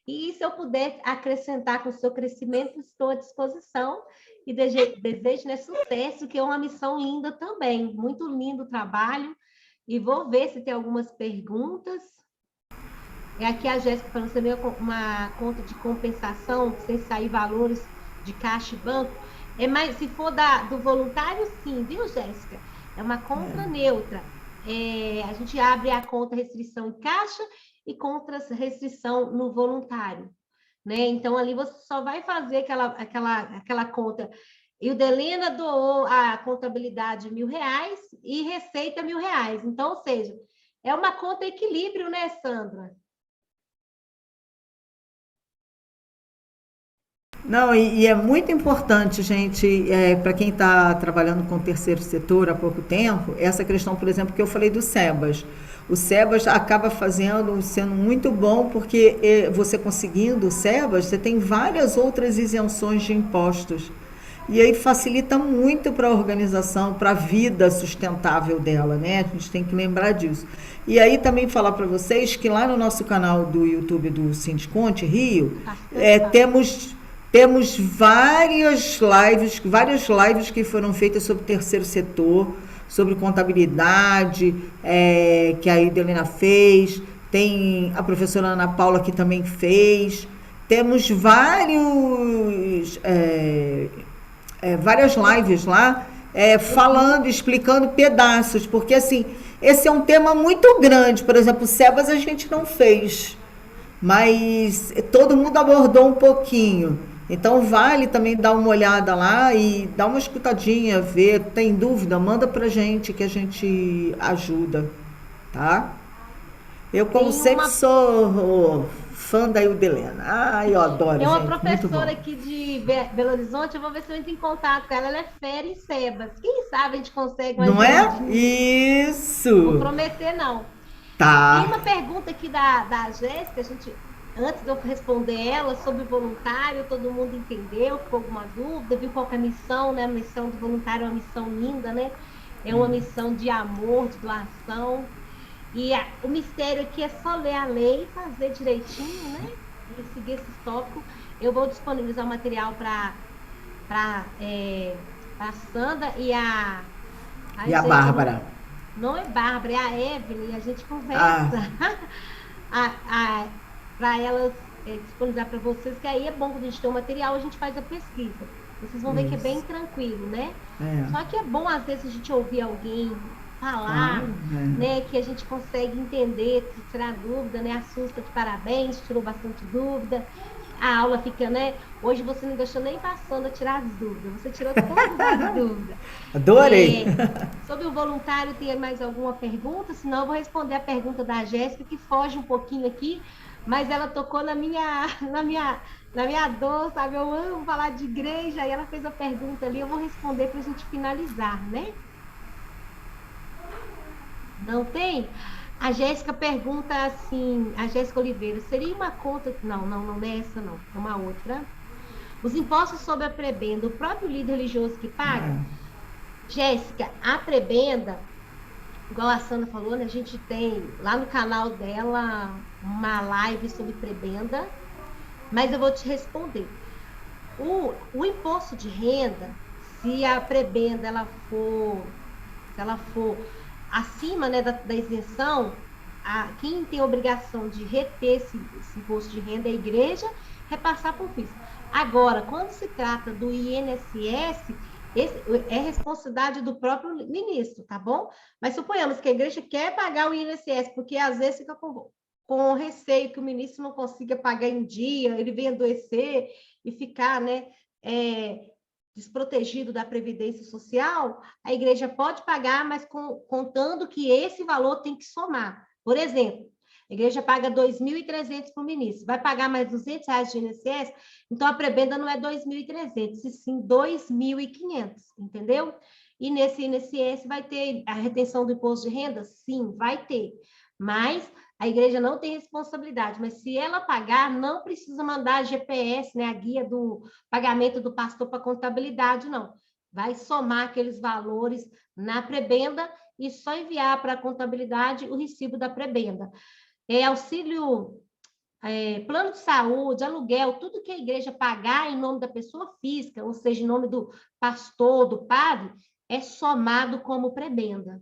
E se eu puder acrescentar com o seu crescimento, estou à disposição. E desejo, né, sucesso, que é uma missão linda também. Muito lindo o trabalho. E vou ver se tem algumas perguntas. É aqui a Jéssica falando, você tem uma conta de compensação, sem sair valores de caixa e banco. Se for do voluntário, sim, viu, Jéssica? É uma conta neutra. A gente abre a conta restrição em caixa e conta restrição no voluntário, né? Então, ali você só vai fazer aquela conta. E o Delena doou a contabilidade R$ 1.000 e receita R$ 1.000. Então, ou seja, é uma conta equilíbrio, né, Sandra? Não, e é muito importante, gente, para quem está trabalhando com o terceiro setor há pouco tempo, essa questão, por exemplo, que eu falei do SEBAS. O SEBAS acaba sendo muito bom, porque você conseguindo o SEBAS, você tem várias outras isenções de impostos. E aí facilita muito para a organização, para a vida sustentável dela, né? A gente tem que lembrar disso. E aí também falar para vocês que lá no nosso canal do YouTube do Sindconte Rio, temos várias lives que foram feitas sobre o terceiro setor, sobre contabilidade, que a Idelina fez, tem a professora Ana Paula que também fez. Temos várias lives lá, falando, explicando pedaços, porque assim, esse é um tema muito grande. Por exemplo, o SEBAS a gente não fez, mas todo mundo abordou um pouquinho. Então vale também dar uma olhada lá e dar uma escutadinha, ver, tem dúvida, manda pra gente que a gente ajuda, tá? Eu, como sempre, sou fã da Ildelena. Eu adoro, tem uma gente, professora aqui de Belo Horizonte, eu vou ver se eu entro em contato com ela, ela é fera em SEBAS. Quem sabe a gente consegue uma Não é? Isso! Não vou prometer, não. Tá. Tem uma pergunta aqui da Jéssica, antes de eu responder ela, sobre o voluntário, todo mundo entendeu, ficou alguma dúvida, viu qual que é a missão, né? A missão do voluntário é uma missão linda, né? É uma missão de amor, de doação. E o mistério aqui é só ler a lei e fazer direitinho, né? E seguir esses tópicos. Eu vou disponibilizar o material para a Sandra e a Bárbara. Não é Bárbara, é a Evelyn, a gente conversa. Para elas disponibilizar para vocês, que aí é bom quando a gente tem o material, a gente faz a pesquisa. Vocês vão ver que é bem tranquilo, né? Só que é bom, às vezes, a gente ouvir alguém falar, né? Que a gente consegue entender, tirar dúvida, né? Assusta de parabéns, tirou bastante dúvida. A aula fica, né? Hoje você não deixou nem passando a tirar as dúvidas, você tirou todas as dúvidas. Adorei! Sobre o voluntário, tem mais alguma pergunta? Senão eu vou responder a pergunta da Jéssica, que foge um pouquinho aqui, mas ela tocou na minha dor, sabe? Eu amo falar de igreja, e ela fez a pergunta ali, eu vou responder para a gente finalizar, né? Não tem? A Jéssica pergunta assim, a Jéssica Oliveira, seria uma conta... Não é essa não, é uma outra. Os impostos sobre a prebenda, o próprio líder religioso que paga? Jéssica, a prebenda, igual a Sandra falou, né, a gente tem lá no canal dela uma live sobre prebenda, mas eu vou te responder. O imposto de renda, se a prebenda ela for acima, né, da isenção, quem tem a obrigação de reter esse imposto de renda é a igreja, repassar para o fisco. Agora, quando se trata do INSS, É responsabilidade do próprio ministro, tá bom? Mas suponhamos que a igreja quer pagar o INSS, porque às vezes fica com receio que o ministro não consiga pagar em dia, ele venha adoecer e ficar, né, desprotegido da Previdência Social, a igreja pode pagar, mas contando que esse valor tem que somar. Por exemplo, a igreja paga 2.300 para o ministro, vai pagar mais R$ 200 de INSS, então a prebenda não é 2.300, e sim 2.500, entendeu? E nesse INSS vai ter a retenção do imposto de renda? Sim, vai ter, mas a igreja não tem responsabilidade, mas se ela pagar, não precisa mandar a GPS, né, a guia do pagamento do pastor para contabilidade, não. Vai somar aqueles valores na prebenda e só enviar para a contabilidade o recibo da prebenda. Auxílio, plano de saúde, aluguel, tudo que a igreja pagar em nome da pessoa física, ou seja, em nome do pastor, do padre, é somado como prebenda,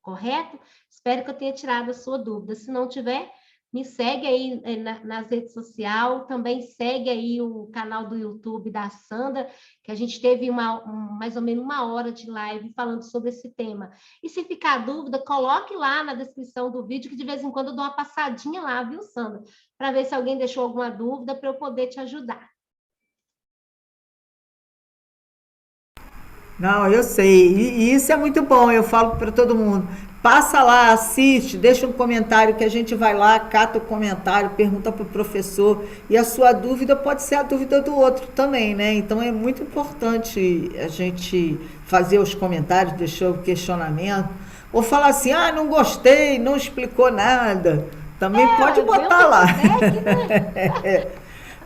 correto? Espero que eu tenha tirado a sua dúvida. Se não tiver, me segue aí nas redes sociais, também segue aí o canal do YouTube da Sandra, que a gente teve mais ou menos 1 hora de live falando sobre esse tema. E se ficar dúvida, coloque lá na descrição do vídeo, que de vez em quando eu dou uma passadinha lá, viu, Sandra? Para ver se alguém deixou alguma dúvida para eu poder te ajudar. Não, eu sei. E isso é muito bom, eu falo para todo mundo. Passa lá, assiste, deixa um comentário que a gente vai lá, cata o comentário, pergunta para o professor. E a sua dúvida pode ser a dúvida do outro também, né? Então é muito importante a gente fazer os comentários, deixar o questionamento. Ou falar assim, não gostei, não explicou nada. Também pode botar lá. Feedback, né?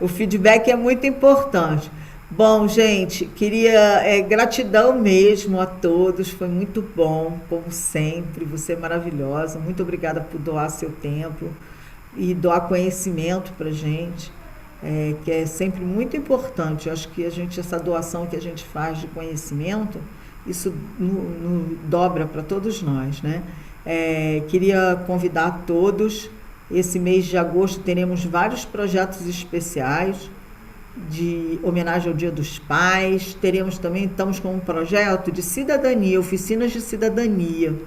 O feedback é muito importante. Bom, gente, queria gratidão mesmo a todos, foi muito bom, como sempre, você é maravilhosa, muito obrigada por doar seu tempo e doar conhecimento para a gente, que é sempre muito importante. Eu acho que essa doação que a gente faz de conhecimento, isso dobra para todos nós, né? Queria convidar todos, esse mês de agosto teremos vários projetos especiais, de homenagem ao Dia dos Pais. Estamos com um projeto de cidadania, oficinas de cidadania,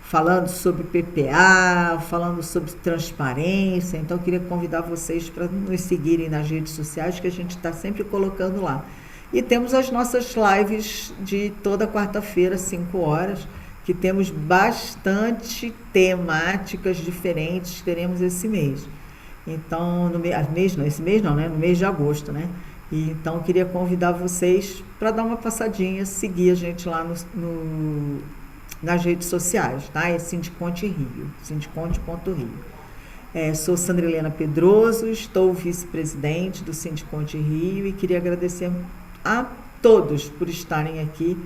falando sobre PPA, falando sobre transparência. Então, eu queria convidar vocês para nos seguirem nas redes sociais, que a gente está sempre colocando lá. E temos as nossas lives de toda quarta-feira, 5 horas, que temos bastante temáticas diferentes que teremos esse mês. Então, esse mês não, né? No mês de agosto, né? E, então, eu queria convidar vocês para dar uma passadinha, seguir a gente lá nas redes sociais, tá? É Sindiconte Rio, sindiconte.rio. Sou Sandra Helena Pedroso, estou vice-presidente do Sindiconte Rio e queria agradecer a todos por estarem aqui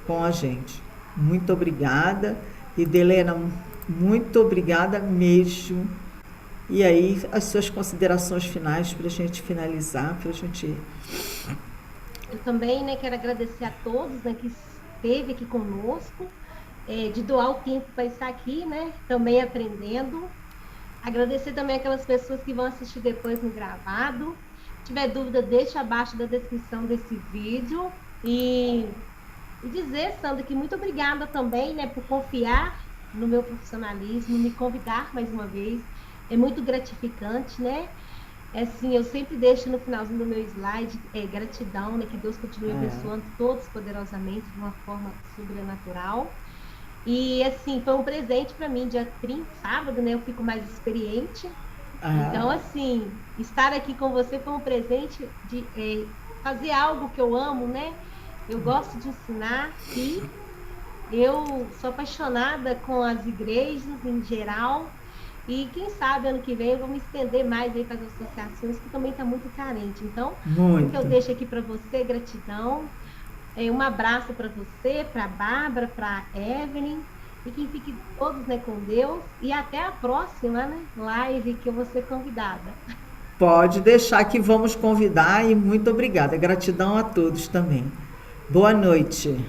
com a gente. Muito obrigada. E, Delena, muito obrigada mesmo. E aí, as suas considerações finais para a gente finalizar, para a gente... Eu também, né, quero agradecer a todos, né, que esteve aqui conosco, de doar o tempo para estar aqui, né, também aprendendo. Agradecer também aquelas pessoas que vão assistir depois no gravado. Se tiver dúvida, deixa abaixo da descrição desse vídeo. E dizer, Sandra, que muito obrigada também, né, por confiar no meu profissionalismo, me convidar mais uma vez. É muito gratificante, né? Assim, eu sempre deixo no finalzinho do meu slide gratidão, né? Que Deus continue abençoando todos poderosamente, de uma forma sobrenatural. E, assim, foi um presente para mim, dia 30, sábado, né? Eu fico mais experiente. Então, assim, estar aqui com você foi um presente de fazer algo que eu amo, né? Eu gosto de ensinar e eu sou apaixonada com as igrejas em geral. E quem sabe ano que vem eu vou me estender mais aí para as associações, que também está muito carente. Então, o que eu deixo aqui para você, gratidão. Um abraço para você, para a Bárbara, para a Evelyn. E que fiquem todos, né, com Deus. E até a próxima, né, live que eu vou ser convidada. Pode deixar que vamos convidar e muito obrigada. Gratidão a todos também. Boa noite.